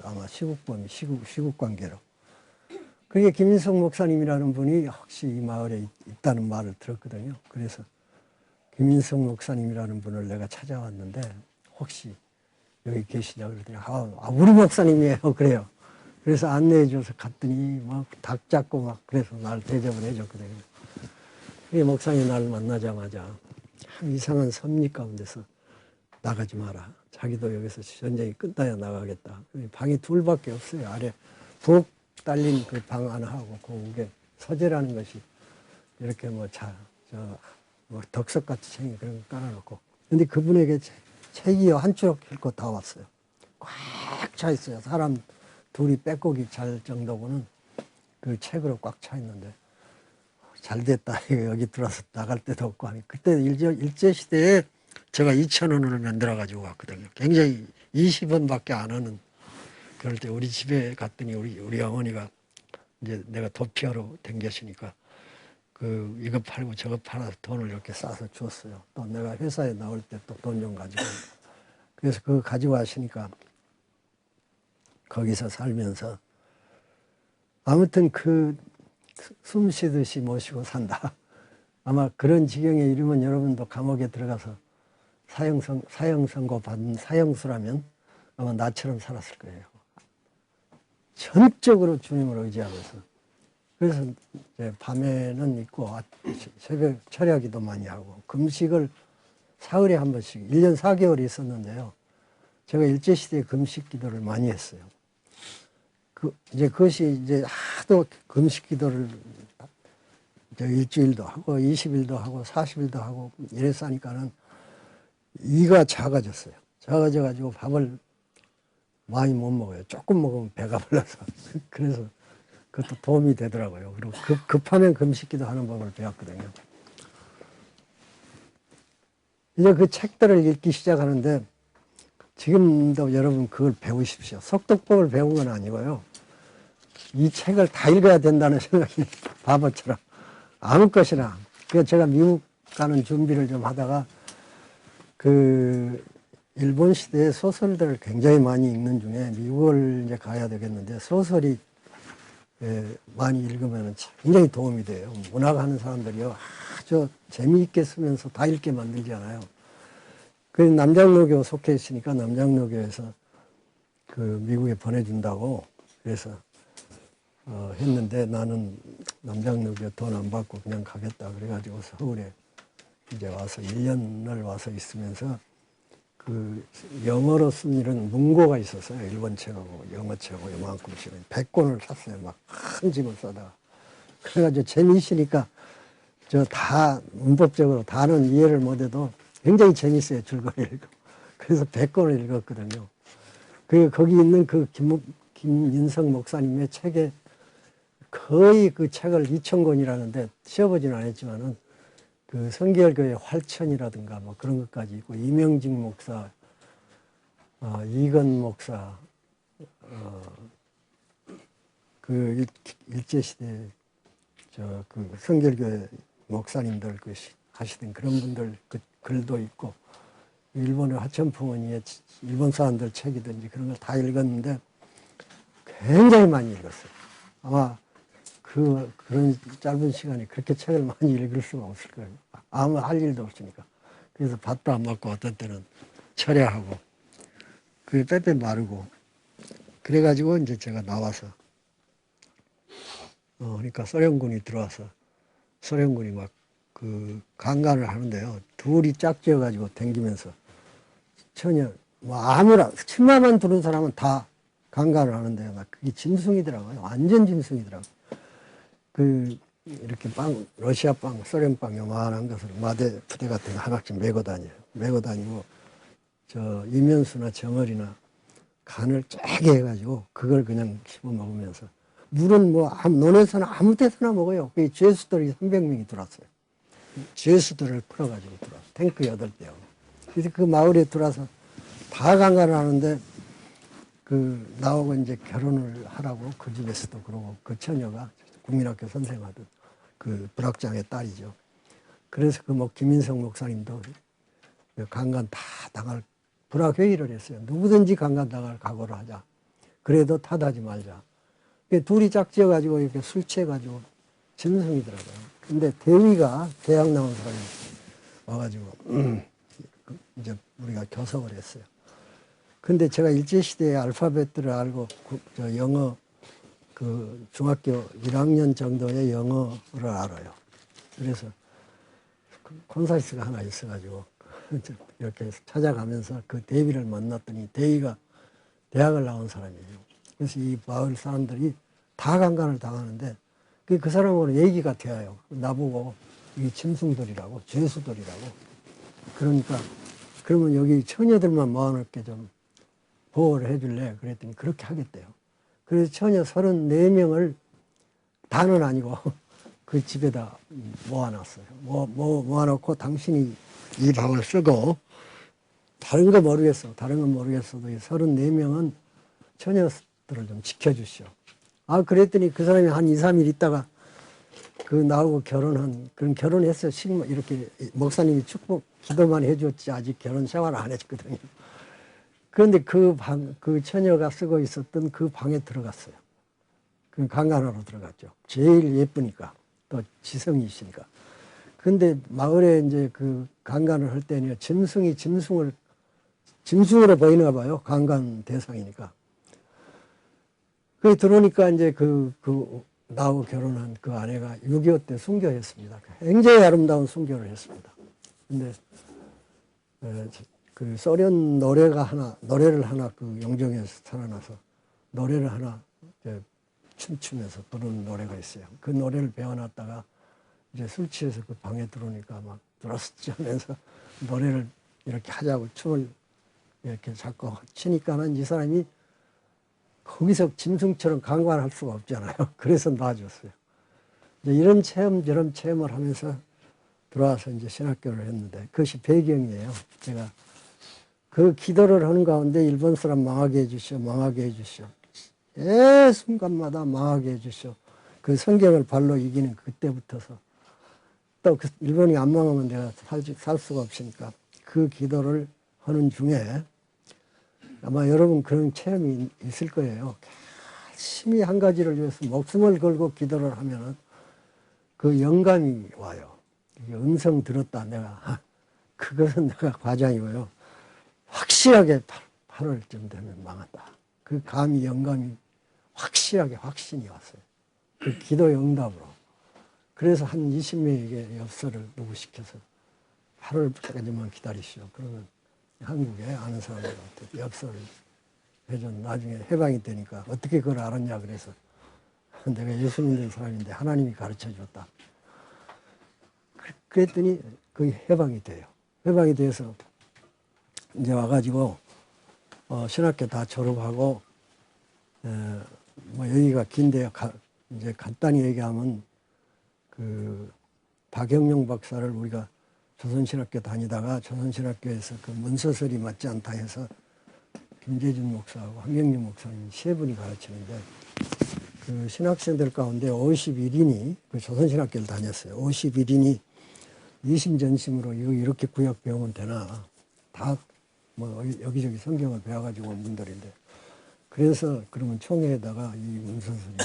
아마 시국 관계로. 그게 김인석 목사님이라는 분이 혹시 이 마을에 있다는 말을 들었거든요. 그래서 김인석 목사님이라는 분을 내가 찾아왔는데 혹시 여기 계시냐고 그러더니 우리 목사님이에요. 그래요. 그래서 안내해줘서 갔더니 막 닭 잡고 막 그래서 날 대접을 해줬거든요. 그게 목사님 날 만나자마자 참 이상한 섭리 가운데서 나가지 마라. 자기도 여기서 전쟁이 끝나야 나가겠다. 방이 둘밖에 없어요. 아래 부엌 딸린 그 방 하나하고 그 위에 서재라는 것이 이렇게 뭐 덕석같이 생긴 그런 거 깔아놓고. 근데 그분에게 책이요 한 추럭 싣고 다 왔어요. 꽉 차 있어요. 사람 둘이 빼곡이 잘 정도고는 그 책으로 꽉 차 있는데 잘 됐다. 여기 들어와서 나갈 데도 없고 하니 그때 일제시대에 제가 2,000원을 만들어 가지고 왔거든요. 굉장히 20원밖에 안 하는. 그럴 때 우리 집에 갔더니 우리 어머니가 이제 내가 도피하러 댕겼으니까 이거 팔고 저거 팔아서 돈을 이렇게 싸서 줬어요. 또 내가 회사에 나올 때 또 돈 좀 가지고. 그래서 그거 가지고 왔으니까 거기서 살면서 아무튼 숨 쉬듯이 모시고 산다. 아마 그런 지경에 이르면 여러분도 감옥에 들어가서 사형 선고 받은 사형수라면 아마 나처럼 살았을 거예요. 전적으로 주님을 의지하면서. 그래서 이제 밤에는 있고 새벽 철야기도 많이 하고 금식을 사흘에 한 번씩 1년 4개월이 있었는데요. 제가 일제시대에 금식 기도를 많이 했어요. 그것이 이제 하도 금식 기도를 일주일도 하고 20일도 하고 40일도 하고 이래서 하니까는 이가 작아졌어요. 작아져가지고 밥을 많이 못 먹어요. 조금 먹으면 배가 불러서. 그래서 그것도 도움이 되더라고요. 그리고 급하면 금식기도 하는 법을 배웠거든요. 이제 그 책들을 읽기 시작하는데 지금도 여러분 그걸 배우십시오. 속독법을 배운 건 아니고요. 이 책을 다 읽어야 된다는 생각이 바보처럼 아무 것이나. 그래서 제가 미국 가는 준비를 좀 하다가 일본 시대의 소설들을 굉장히 많이 읽는 중에 미국을 이제 가야 되겠는데 소설이 많이 읽으면 굉장히 도움이 돼요. 문학하는 사람들이요 아주 재미있게 쓰면서 다 읽게 만들지 않아요. 그 남장로교 속해 있으니까 남장로교에서 그 미국에 보내준다고 그래서 했는데 나는 남장로교 돈 안 받고 그냥 가겠다 그래가지고 서울에 이제 와서 1년을 와서 있으면서 그 영어로 쓴 이런 문고가 있었어요. 일본 책하고 영어 책하고 요만큼씩 100권을 샀어요. 막 큰 짐을 싸다가. 그래가지고 재미있으니까 저 다 문법적으로 다는 이해를 못해도 굉장히 재밌어요. 줄거리 읽고. 그래서 100권을 읽었거든요. 그 거기 있는 그 김인성 목사님의 책에 거의 그 책을 2000권이라는데 시어보지는 않았지만은 그 성결교회 활천이라든가 뭐 그런 것까지 있고 이명직 목사, 이건 목사, 그 일제시대 저 그 성결교회 목사님들 그 하시던 그런 분들 그 글도 있고 일본의 화천풍원이의 일본 사람들 책이든지 그런 걸 다 읽었는데 굉장히 많이 읽었어요. 아마 그런 짧은 시간에 그렇게 책을 많이 읽을 수가 없을 거예요. 아무 할 일도 없으니까. 그래서 밥도 안 먹고 어떤 때는 철야하고, 그게 빼빼 마르고, 그래가지고 이제 제가 나와서, 그러니까 소련군이 들어와서, 소련군이 막 그 강간을 하는데요. 둘이 짝지어가지고 댕기면서, 전혀, 뭐 아무나, 치마만 두른 사람은 다 강간을 하는데요. 막 그게 짐승이더라고요. 완전 짐승이더라고요. 이렇게 러시아 빵, 소련 빵 요만한 것을 마대 부대 같은 거 하나씩 메고 다녀요. 메고 다니고, 이면수나 정어리나 간을 짜게 해가지고, 그걸 그냥 씹어 먹으면서. 물은 뭐, 논에서나 아무 데서나 먹어요. 그 죄수들이 300명이 들어왔어요. 죄수들을 풀어가지고 들어왔어요. 탱크 8대요. 그래서 그 마을에 들어와서 다 강간을 하는데, 나하고 이제 결혼을 하라고 그 집에서도 그러고, 그 처녀가 국민학교 선생하던 그 불학장의 딸이죠. 그래서 김인성 목사님도 강간 다 당할, 불학회의를 했어요. 누구든지 강간 당할 각오를 하자. 그래도 탓하지 말자. 둘이 짝지어가지고 이렇게 술 취해가지고 짐승이더라고요. 근데 대위가 대학 나온 사람이 와가지고, 이제 우리가 교섭을 했어요. 근데 제가 일제시대의 알파벳들을 알고, 영어, 중학교 1학년 정도의 영어를 알아요. 그래서 콘사이스가 하나 있어가지고, 이렇게 찾아가면서 그 대위를 만났더니 대위가 대학을 나온 사람이에요. 그래서 이 마을 사람들이 다 강간을 당하는데 그 사람하고는 얘기가 돼요. 나보고 이 짐승들이라고, 죄수들이라고. 그러니까 그러면 여기 처녀들만 모아놓게 좀 보호를 해줄래? 그랬더니 그렇게 하겠대요. 그래서 처녀 34명을 다는 아니고 그 집에다 모아놨어요. 모아놓고 당신이 이 방을 쓰고 다른 거 모르겠어. 다른 건 모르겠어도 이 34명은 처녀들을 좀 지켜주시오. 그랬더니 그 사람이 한 2, 3일 있다가 나하고 그런 결혼했어요. 이렇게 목사님이 축복 기도만 해줬지 아직 결혼 생활을 안 했거든요. 그런데 그 처녀가 쓰고 있었던 그 방에 들어갔어요. 강간하러 들어갔죠. 제일 예쁘니까. 또 지성이 있으니까. 근데 마을에 이제 강간을 할 때는 짐승이 짐승으로 보이나 봐요. 강간 대상이니까. 들어오니까 이제 나하고 결혼한 그 아내가 6.25 때 순교했습니다. 굉장히 아름다운 순교를 했습니다. 근데, 소련 노래를 하나 영정에서 살아나서 노래를 하나 춤추면서 부르는 노래가 있어요. 그 노래를 배워놨다가 이제 술 취해서 그 방에 들어오니까 막 들었지 하면서 노래를 이렇게 하자고 춤을 이렇게 자꾸 추니까는 이 사람이 거기서 짐승처럼 강간할 수가 없잖아요. 그래서 놔줬어요. 이제 이런 체험, 저런 체험을 하면서 들어와서 이제 신학교를 했는데 그것이 배경이에요. 제가 그 기도를 하는 가운데 일본 사람 망하게 해주시오, 망하게 해주시오. 순간마다 망하게 해주시오. 그 성경을 발로 이기는 그때부터서 또 일본이 안 망하면 내가 살 수가 없으니까 그 기도를 하는 중에 아마 여러분 그런 체험이 있을 거예요. 열심히 한 가지를 위해서 목숨을 걸고 기도를 하면은 그 영감이 와요. 음성 들었다. 내가 그것은 내가 과장이고요. 확실하게 8월쯤 되면 망한다. 그 감이 영감이 확실하게 확신이 왔어요. 그 기도의 응답으로. 그래서 한 20명에게 엽서를 누구시켜서 8월까지만 기다리시오. 그러면 한국에 아는 사람들한테 엽서를 해줘. 나중에 해방이 되니까 어떻게 그걸 알았냐 그래서 내가 예수 믿는 사람인데 하나님이 가르쳐 줬다. 그랬더니 그게 해방이 돼요. 해방이 돼서 이제 와가지고 신학교 다 졸업하고 뭐 여기가 긴데 이제 간단히 얘기하면 그 박영용 박사를 우리가 조선신학교 다니다가 조선신학교에서 그 문서설이 맞지 않다 해서 김재준 목사하고 황경림 목사님 세 분이 가르치는데 그 신학생들 가운데 51인이 그 조선신학교를 다녔어요. 51인이 이심전심으로 이거 이렇게 구약 배우면 되나 다 뭐 여기저기 성경을 배워가지고 온 분들인데 그래서 그러면 총회에다가 이 문서설이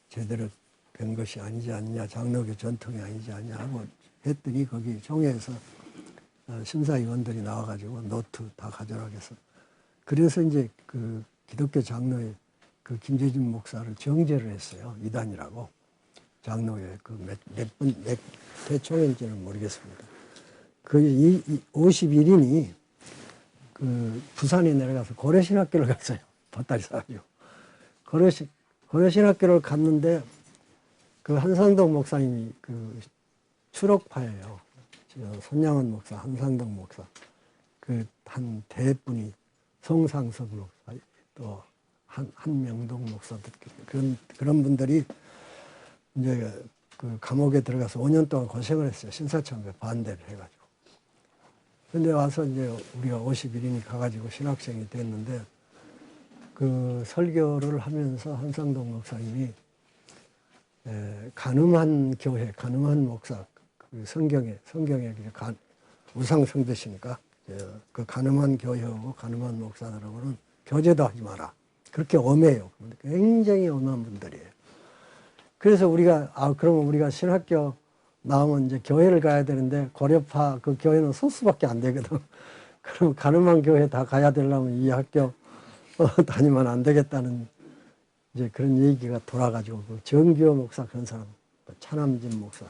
제대로 된 것이 아니지 않냐 장로교 전통이 아니지 않냐 하고 했더니 거기 총회에서 심사위원들이 나와가지고 노트 다 가져라 해서 그래서 이제 그 기독교 장로의 그 김재준 목사를 정죄를 했어요. 이단이라고. 장로회 몇 대총회인지는 모르겠습니다. 그 51인이 그 부산에 내려가서 고려신학교를 갔어요. 보따리 싸가지고. 고려신학교를 갔는데 그 한상동 목사님이 그 추록파예요. 손양원 목사, 한상동 목사. 그 한 대분이 송상섭 목사, 또 한명동 목사들 그런 분들이 이제 그 감옥에 들어가서 5년 동안 고생을 했어요. 신사참배 반대를 해가지고. 근데 와서 이제 우리가 51인이 가가지고 신학생이 됐는데 그 설교를 하면서 한상동 목사님이 가늠한 교회, 가늠한 목사, 그 성경에 우상 숭배시니까 그 가늠한 교회하고 가늠한 목사들하고는 교제도 하지 마라. 그렇게 엄해요. 굉장히 엄한 분들이에요. 그래서 우리가 그러면 우리가 신학교 나오면 이제 교회를 가야 되는데 고려파 그 교회는 소수밖에 안 되거든. 그럼 가늠한 교회 다 가야 되려면 이 학교 다니면 안 되겠다는 이제 그런 얘기가 돌아가지고 그 정규호 목사 그런 사람, 차남진 목사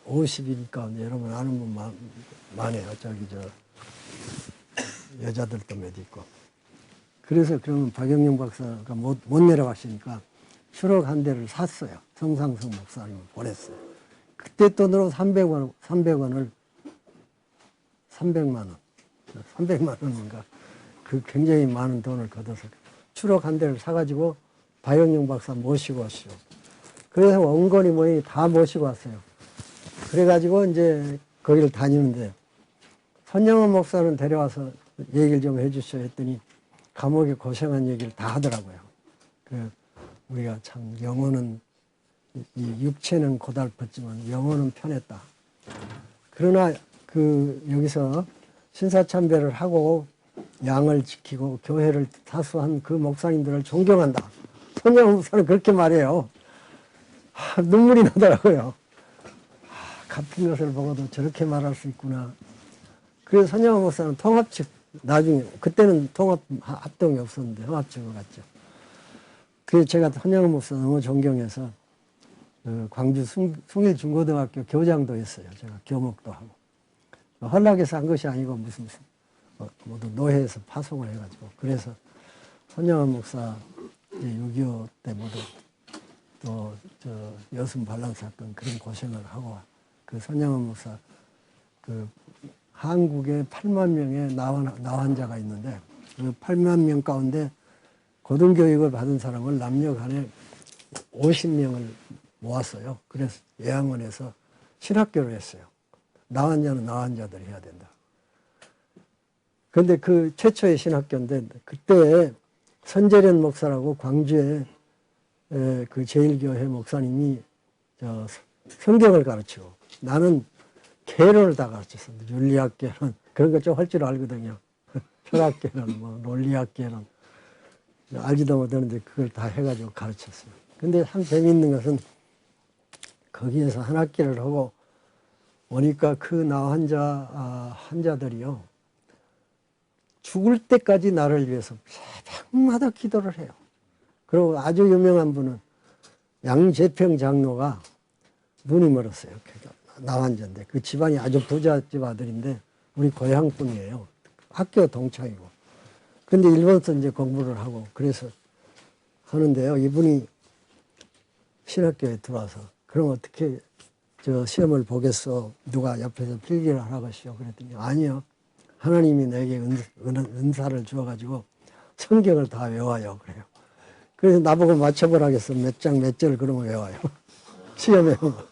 50일 가운데 여러분 아는 분 많아요. 저기 여자들도 몇 있고. 그래서 그러면 박영영 박사가 못 내려가시니까 추록 한 대를 샀어요. 성상성 목사님을 보냈어요. 그때 돈으로 300만 원인가 그 굉장히 많은 돈을 걷어서 추록 한 대를 사가지고 박영영 박사 모시고 왔어요. 그래서 원건이 모임이 다 모시고 왔어요. 그래가지고 이제 거기를 다니는데 손영원 목사는 데려와서 얘기를 좀 해주셔 했더니 감옥에 고생한 얘기를 다 하더라고요. 우리가 참 영혼은 이 육체는 고달팠지만 영혼은 편했다. 그러나 여기서 신사참배를 하고 양을 지키고 교회를 사수한 그 목사님들을 존경한다. 손영원 목사는 그렇게 말해요. 눈물이 나더라고요. 같은 것을 보고도 저렇게 말할 수 있구나. 그래서 손영원 목사는 통합 측 나중에 그때는 통합 합동이 없었는데 통합 측으로 갔죠. 그래서 제가 손영원 목사 너무 존경해서 광주 숭일중고등학교 교장도 했어요. 제가 교목도 하고 헌락해서 한 것이 아니고 무슨 모두 노회에서 파송을 해가지고 그래서 손영원 목사 6.25 때 모두 또 여순 반란 사건 그런 고생을 하고 그 손영원 목사 한국에 8만 명의 나환자가 있는데 그 8만 명 가운데 고등교육을 받은 사람을 남녀 간에 50명을 모았어요. 그래서 예양원에서 신학교를 했어요. 나환자는 나환자들이 해야 된다. 그런데 그 최초의 신학교인데 그때 선재련 목사라고 광주에 그 제일교회 목사님이 성경을 가르치고 나는 개론을 다 가르쳤습니다. 윤리학개론, 그런 거 좀 할 줄 알거든요. 철학계는 뭐 논리학계는 알지도 못하는데 그걸 다 해가지고 가르쳤어요. 근데 참 재미있는 것은 거기에서 한 학기를 하고 오니까 그 나 환자들이요. 죽을 때까지 나를 위해서 새벽마다 기도를 해요. 그리고 아주 유명한 분은 양재평 장로가 눈이 멀었어요. 나 환자인데 그 집안이 아주 부잣집 아들인데 우리 고향 분이에요. 학교 동창이고. 근데 일본에서 이제 공부를 하고 그래서 하는데요. 이분이 신학교에 들어와서 그럼 어떻게 저 시험을 보겠어? 누가 옆에서 필기를 하라고시오? 그랬더니 아니요. 하나님이 내게 은사를 주어가지고 성경을 다 외워요. 그래요. 그래서 나보고 맞춰보라겠어. 몇 장 몇 절 그러면 외워요. 시험에 오면.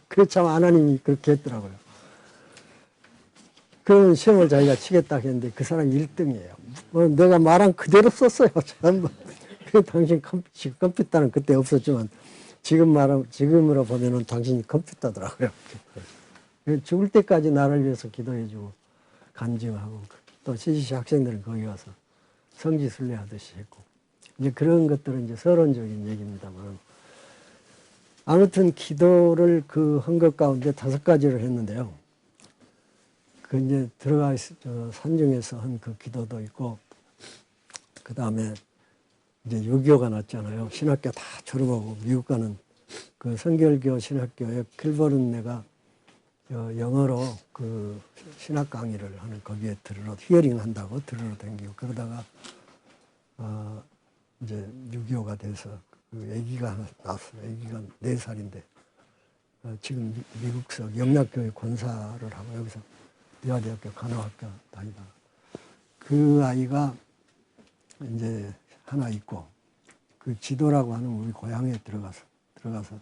그래 참 하나님이 그렇게 했더라고요. 그런 시험을 자기가 치겠다 했는데 그 사람이 1등이에요. 내가 말한 그대로 썼어요. 전부. 당신 컴퓨터는 그때 없었지만 지금으로 보면은 당신이 컴퓨터더라고요. 죽을 때까지 나를 위해서 기도해주고 간증하고 또 CCC 학생들은 거기 가서 성지순례 하듯이 했고 이제 그런 것들은 이제 서론적인 얘기입니다만 아무튼 기도를 그 한 것 가운데 5가지를 했는데요. 그 이제 들어가 산중에서 한 그 기도도 있고 그 다음에 이제 6.25가 났잖아요. 신학교 다 졸업하고 미국 가는 그 성결교 신학교에 필버른네가 영어로 그 신학 강의를 하는 거기에 히어링 한다고 들으러 다니고 그러다가 이제 6.25가 돼서 그 아기가 하나 낳았어요. 아기가 4살인데 지금 미국서 영락교회 권사를 하고 여기서 미화대학교 간호학교 다니다 그 아이가 이제 하나 있고 그 지도라고 하는 우리 고향에 들어가서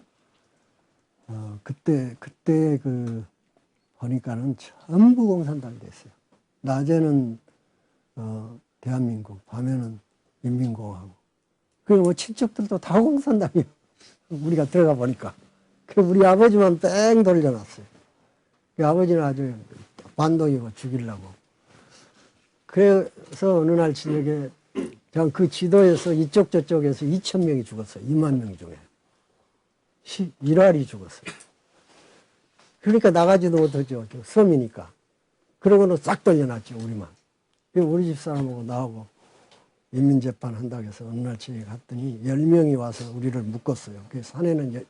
그때 그 보니까는 전부 공산당이 됐어요. 낮에는 대한민국, 밤에는 인민공화국. 그리고 뭐 친척들도 다 공산당이에요. 우리가 들어가 보니까. 그 우리 아버지만 뺑 돌려놨어요. 그 아버지는 아주 반동이고 죽이려고. 그래서 어느 날 저녁에 그냥 그 지도에서 이쪽 저쪽에서 2,000명이 죽었어요. 2만 명 중에. 1알이 죽었어요. 그러니까 나가지도 못하죠. 섬이니까. 그러고는 싹 돌려놨죠, 우리만. 우리 집 사람하고 나하고 인민재판 한다고 해서 어느 날 저희 갔더니 10명이 와서 우리를 묶었어요. 그 산에는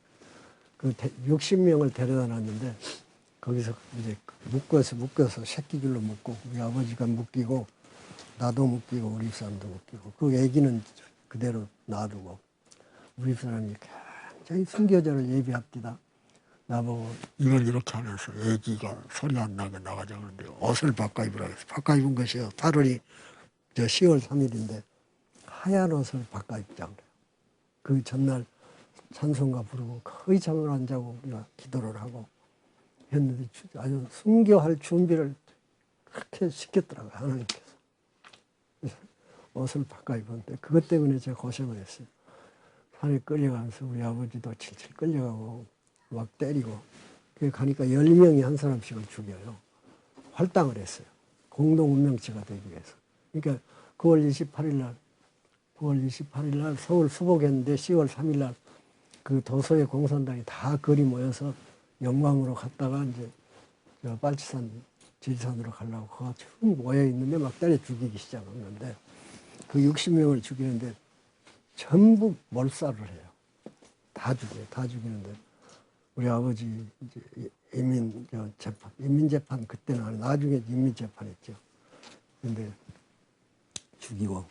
그 60명을 데려다 놨는데 거기서 이제 묶어서 새끼들로 묶고 우리 아버지가 묶이고 나도 묶이고 우리 사람도 묶이고 그 애기는 그대로 놔두고 우리 사람이 굉장히 순교자를 예비합디다. 나보고 이걸 이렇게 하면서 애기가 소리 안 나게 나가자 그러는데 옷을 바꿔 입으라고 해서 바꿔 입은 것이요. 8월이 10월 3일인데 하얀 옷을 바꿔 입자 그래요. 그 전날 찬송가 부르고 거의 잠을 안 자고 우리가 기도를 하고 했는데 아주 순교할 준비를 그렇게 시켰더라고요. 하나님께서. 옷을 바꿔 입었는데 그것 때문에 제가 고생을 했어요. 산에 끌려가면서 우리 아버지도 칠칠 끌려가고 막 때리고 그게 가니까 10명이 한 사람씩을 죽여요. 활당을 했어요. 공동 운명체가 되기 위해서. 그러니까 9월 28일 날 서울 수복했는데 10월 3일 날 그 도서의 공산당이 다 거리 모여서 영광으로 갔다가 이제 빨치산 지리산으로 가려고 거가 쭉 모여 있는데 막 때려 죽이기 시작했는데 그 60명을 죽이는데 전부 몰살을 해요. 다 죽여요. 다 죽이는데 우리 아버지 이제 인민재판 그때는 아니고 나중에 인민재판했죠. 근데 죽이고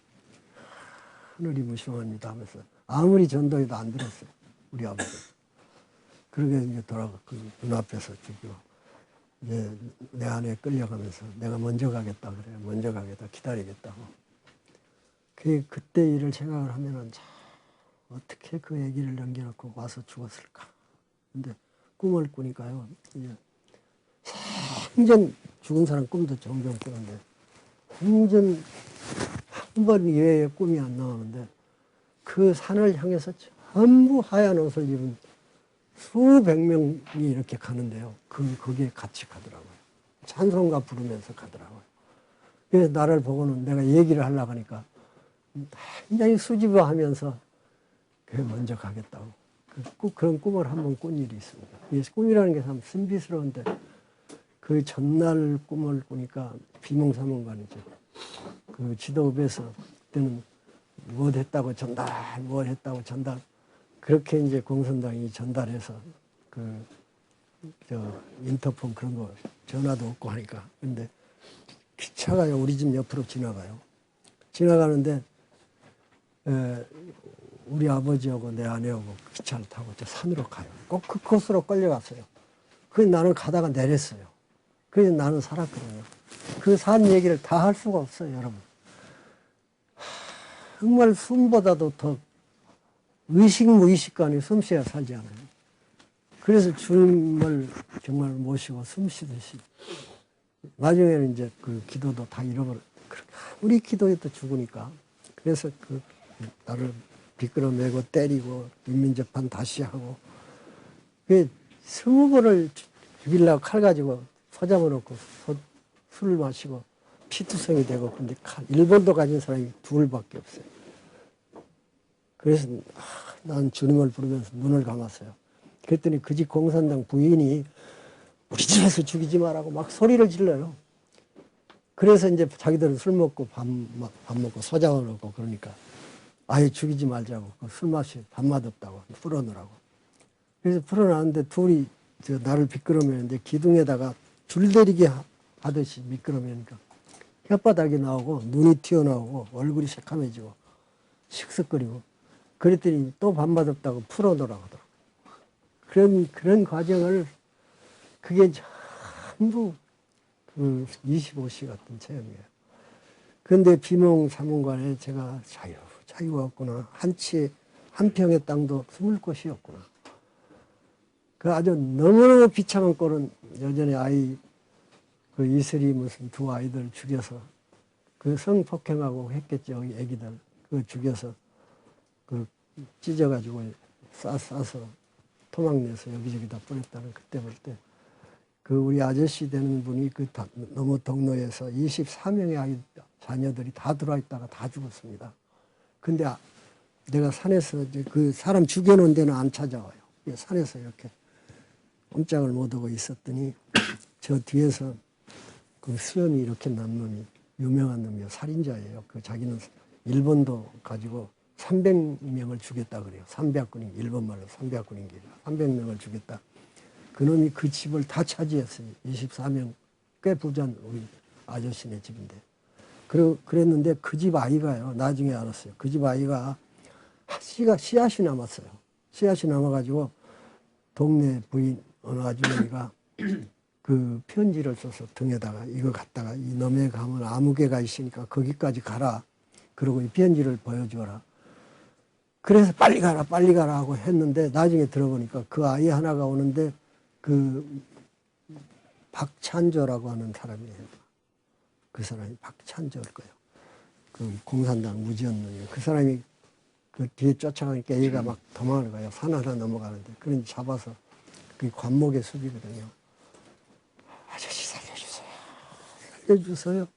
하늘이 무시합니다 하면서 아무리 전도해도 안 들었어요. 우리 아버지. 그러게 이제 그 눈앞에서 죽이고 이제 내 안에 끌려가면서 내가 먼저 가겠다 그래요. 먼저 가겠다 기다리겠다고. 그때 일을 생각을 하면은 참 어떻게 그 얘기를 남겨놓고 와서 죽었을까. 근데 꿈을 꾸니까요. 생전 죽은 사람 꿈도 종종 꾸는데 생전 한 번 이외에 꿈이 안 나오는데 그 산을 향해서 전부 하얀 옷을 입은 수백 명이 이렇게 가는데요. 거기에 같이 가더라고요. 찬송가 부르면서 가더라고요. 그래서 나를 보고는 내가 얘기를 하려고 하니까 굉장히 수줍어하면서 그 먼저 가겠다고. 그런 꿈을 한번 꾼 일이 있습니다. 꿈이라는 게 참 신비스러운데 그 전날 꿈을 꾸니까 비몽사몽간이죠. 그 지도부에서 그때는 뭐 했다고 전달, 뭐 했다고 전달. 그렇게 이제 공산당이 전달해서 인터폰 그런 거 전화도 없고 하니까. 근데 기차가 우리 집 옆으로 지나가요. 지나가는데 우리 아버지하고 내 아내하고 기차를 타고 저 산으로 가요. 꼭 그 코스로 끌려갔어요. 그래서 나는 가다가 내렸어요. 그래서 나는 살았거든요. 그 산 얘기를 다 할 수가 없어요, 여러분. 정말 숨보다도 더 무의식간에 숨쉬어 살지 않아요. 그래서 주님을 정말 모시고 숨쉬듯이 나중에는 이제 그 기도도 다 잃어버려. 우리 기도에도 죽으니까. 그래서 나를 비끌어내고 때리고 인민재판 다시 하고. 20번을 죽이려고 칼 가지고 서잡아 놓고 술을 마시고 피투성이 되고. 근데 일본도 가진 사람이 둘밖에 없어요. 그래서 난 주님을 부르면서 눈을 감았어요. 그랬더니 그 집 공산당 부인이 우리 집에서 죽이지 말라고 막 소리를 질러요. 그래서 이제 자기들은 술 먹고 밥 먹고 서장을 놓고 그러니까 아예 죽이지 말자고 술 마시 밥 맛없다고 풀어놓으라고. 그래서 풀어놨는데 둘이 나를 비끄러매는데 기둥에다가 줄대리기 하듯이 미끄러매니까 혓바닥이 나오고 눈이 튀어나오고 얼굴이 새카매지고 식쓱거리고 그랬더니 또 밥 맛없다고 풀어놓으라고 하더라고요. 그런 과정을 그게 전부 25시 같은 체험이에요. 그런데 비몽사몽간에 제가 자유가 없구나. 한 평의 땅도 숨을 곳이 없구나. 그 아주 너무너무 비참한 꼴은 여전히 그 이슬이 무슨 두 아이들 죽여서 그 성폭행하고 했겠죠. 애기들. 그 죽여서 그 찢어가지고 싸서 토막내서 여기저기다 뿌렸다는 그때 볼 때 그 우리 아저씨 되는 분이 너무 동로에서 24명의 자녀들이 다 들어와 있다가 다 죽었습니다. 근데 내가 산에서 그 사람 죽여놓은 데는 안 찾아와요. 산에서 이렇게 꼼짝을 못하고 있었더니 저 뒤에서 그 수염이 이렇게 난 놈이 유명한 놈이요. 살인자예요. 자기는 일본도 가지고 300명을 죽였다 그래요. 300군인, 일본 말로 300군인 게 300명을 죽였다. 그놈이 그 집을 다 차지했어요. 24명. 꽤 부자는 우리 아저씨네 집인데. 그랬는데 그 집 아이가요. 나중에 알았어요. 그 집 아이가 씨앗이 남았어요. 씨앗이 남아가지고 동네 부인 어느 아주머니가 그 편지를 써서 등에다가 이거 갖다가 이놈에 가면 아무개가 있으니까 거기까지 가라. 그리고 이 편지를 보여줘라. 그래서 빨리 가라 하고 했는데 나중에 들어보니까 그 아이 하나가 오는데 그 박찬조라고 하는 사람이에요. 그 사람이 박찬조일 거예요. 그 공산당 무지였는데 그 사람이 그 뒤에 쫓아가니까 얘가 막 도망을 가요. 산 하나 넘어가는데. 그런지 잡아서 그 관목의 숲이거든요. 아저씨 살려주세요. 살려주세요.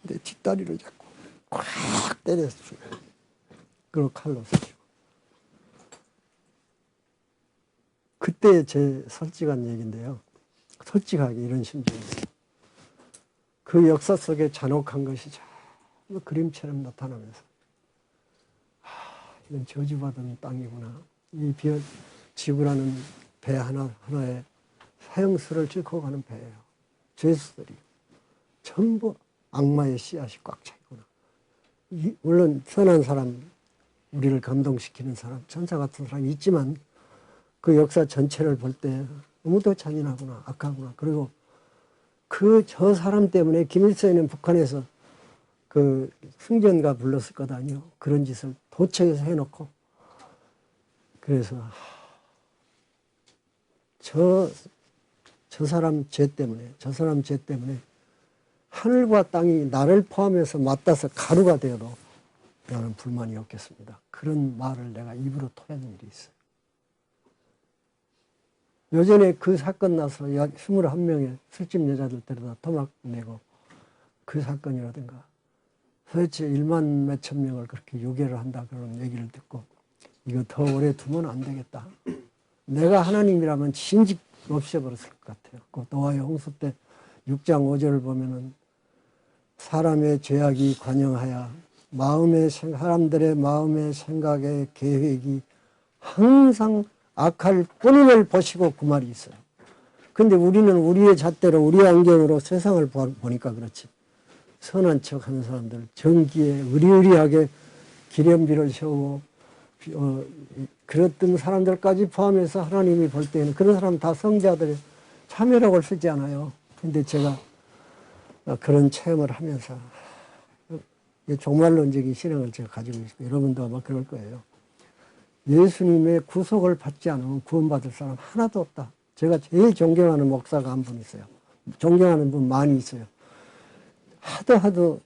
근데 뒷다리를 잡고 꽉 때려서 죽여요. 그리고 칼로 쏘시고. 그때 제 솔직한 얘기인데요. 솔직하게 이런 심정이에요. 그 역사 속에 잔혹한 것이 전부 그림처럼 나타나면서 이건 저주받은 땅이구나. 이 지구라는 배 하나에 사형수를 싣고 가는 배예요. 죄수들이 전부 악마의 씨앗이 꽉 차 있구나. 물론 선한 사람, 우리를 감동시키는 사람, 천사 같은 사람이 있지만 그 역사 전체를 볼 때 너무도 잔인하구나, 악하구나. 그리고 저 사람 때문에 김일성이는 북한에서 그 승전가 불렀을 것 아니요. 그런 짓을 도처에서 해놓고. 그래서 저 사람 죄 때문에 하늘과 땅이 나를 포함해서 맞닿아서 가루가 되어도 나는 불만이 없겠습니다. 그런 말을 내가 입으로 토한 일이 있어요. 요전에 그 사건 나서 약 21명의 술집 여자들 데려다 토막 내고 그 사건이라든가 도대체 1만 몇천 명을 그렇게 유괴를 한다 그런 얘기를 듣고 이거 더 오래 두면 안 되겠다. 내가 하나님이라면 진즉 없애버렸을 것 같아요. 그 노아의 홍수 때 6장 5절을 보면은 사람의 죄악이 관영하여 사람들의 마음의 생각의 계획이 항상 악할 뿐임을 보시고 그 말이 있어요. 근데 우리는 우리의 잣대로 우리의 안경으로 세상을 보니까 그렇지. 선한 척 하는 사람들, 정기에 의리의리하게 기념비를 세우고 그랬던 사람들까지 포함해서 하나님이 볼 때는 그런 사람 다 성자들의 참여라고 쓰지 않아요. 근데 제가 그런 체험을 하면서 종말론적인 신앙을 제가 가지고 있고 여러분도 아마 그럴 거예요. 예수님의 구속을 받지 않으면 구원받을 사람 하나도 없다. 제가 제일 존경하는 목사가 한 분 있어요. 존경하는 분 많이 있어요. 하도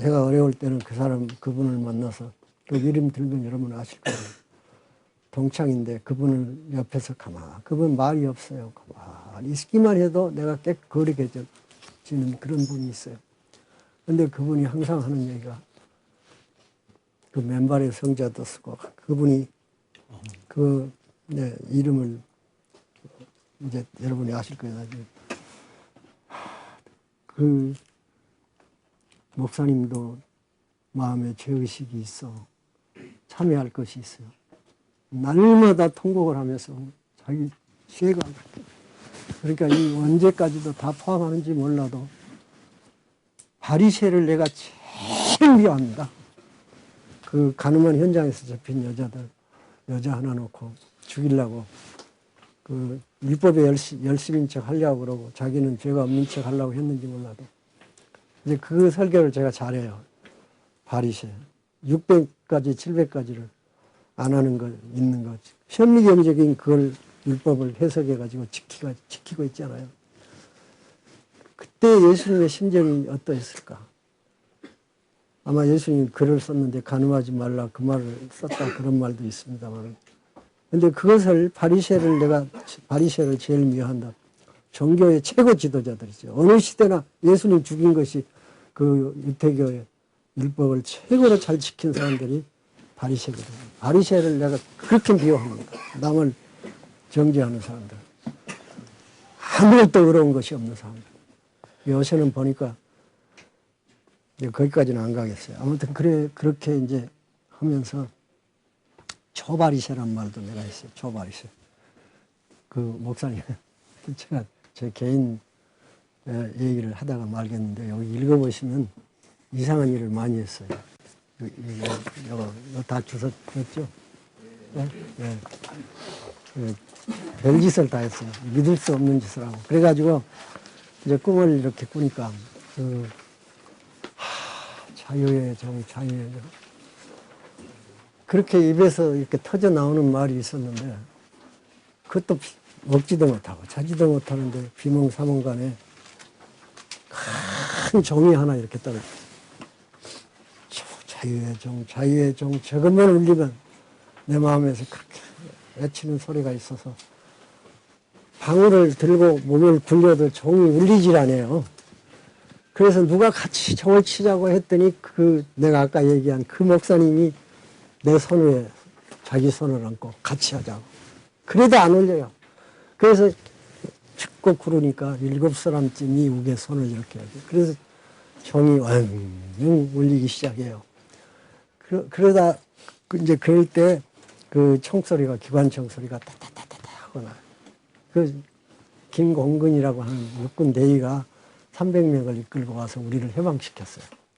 제가 어려울 때는 그분을 만나서 그 이름 들면 여러분 아실 거예요. 동창인데 그분을 옆에서 그분 말이 없어요. 가만히 있기만 해도 내가 거리게지는 그런 분이 있어요. 근데 그분이 항상 하는 얘기가 그 맨발의 성자도 쓰고 그분이 이름을 이제 여러분이 아실 거예요. 나중에. 그 목사님도 마음에 죄의식이 있어 참여할 것이 있어요. 날마다 통곡을 하면서 자기 죄가 그러니까 이 언제까지도 다 포함하는지 몰라도 바리새를 내가 제일 미워합니다. 그 가늠한 현장에서 잡힌 여자 하나 놓고 죽이려고 그 율법에 열심인 척 하려고 그러고 자기는 죄가 없는 척 하려고 했는지 몰라도 이제 그 설교를 제가 잘해요. 바리새 600가지 700가지를 안 하는 거 있는 거 현미경적인 그걸 율법을 해석해 가지고 지키고 있잖아요. 그때 예수님의 심정이 어떠했을까? 아마 예수님 글을 썼는데 간음하지 말라 그 말을 썼다 그런 말도 있습니다만 근데 그것을 바리새를 제일 미워한다. 종교의 최고 지도자들이죠. 어느 시대나 예수님 죽인 것이 그 유태교의 율법을 최고로 잘 지킨 사람들이 바리새거든요. 바리새를 내가 그렇게 미워합니다. 남을 정죄하는 사람들. 아무것도 의로운 것이 없는 사람들. 요새는 보니까 거기까지는 안 가겠어요. 아무튼 그렇게 이제 하면서 초바리새란 말도 내가 했어요. 초바리새. 그 목사님, 제가 제 개인 얘기를 하다가 말겠는데 여기 읽어보시면 이상한 일을 많이 했어요. 이거 다 주웠죠? 네? 네. 별짓을 다 했어요. 믿을 수 없는 짓을 하고. 그래가지고 이제 꿈을 이렇게 꾸니까 자유의 정. 그렇게 입에서 이렇게 터져 나오는 말이 있었는데 그것도 먹지도 못하고 자지도 못하는데 비몽사몽간에 큰 종이 하나 이렇게 떨어졌어요. 자유의 종 저것만 울리면 내 마음에서 그렇게 외치는 소리가 있어서 방울을 들고 몸을 굴려도 종이 울리질 않아요. 그래서 누가 같이 종을 치자고 했더니 내가 아까 얘기한 그 목사님이 내 손 위에 자기 손을 얹고 같이 하자고. 그래도 안 울려요. 그래서 춥고 구르니까 7사람쯤이 우게 손을 이렇게 하죠. 그래서 종이 왕 울리기 시작해요. 그러다 이제 그럴 때 그 총소리가 기관총 소리가 따따따따 하거나 그 김공근이라고 하는 육군 대위가 300명을 이끌고 와서 우리를 해방시켰어요.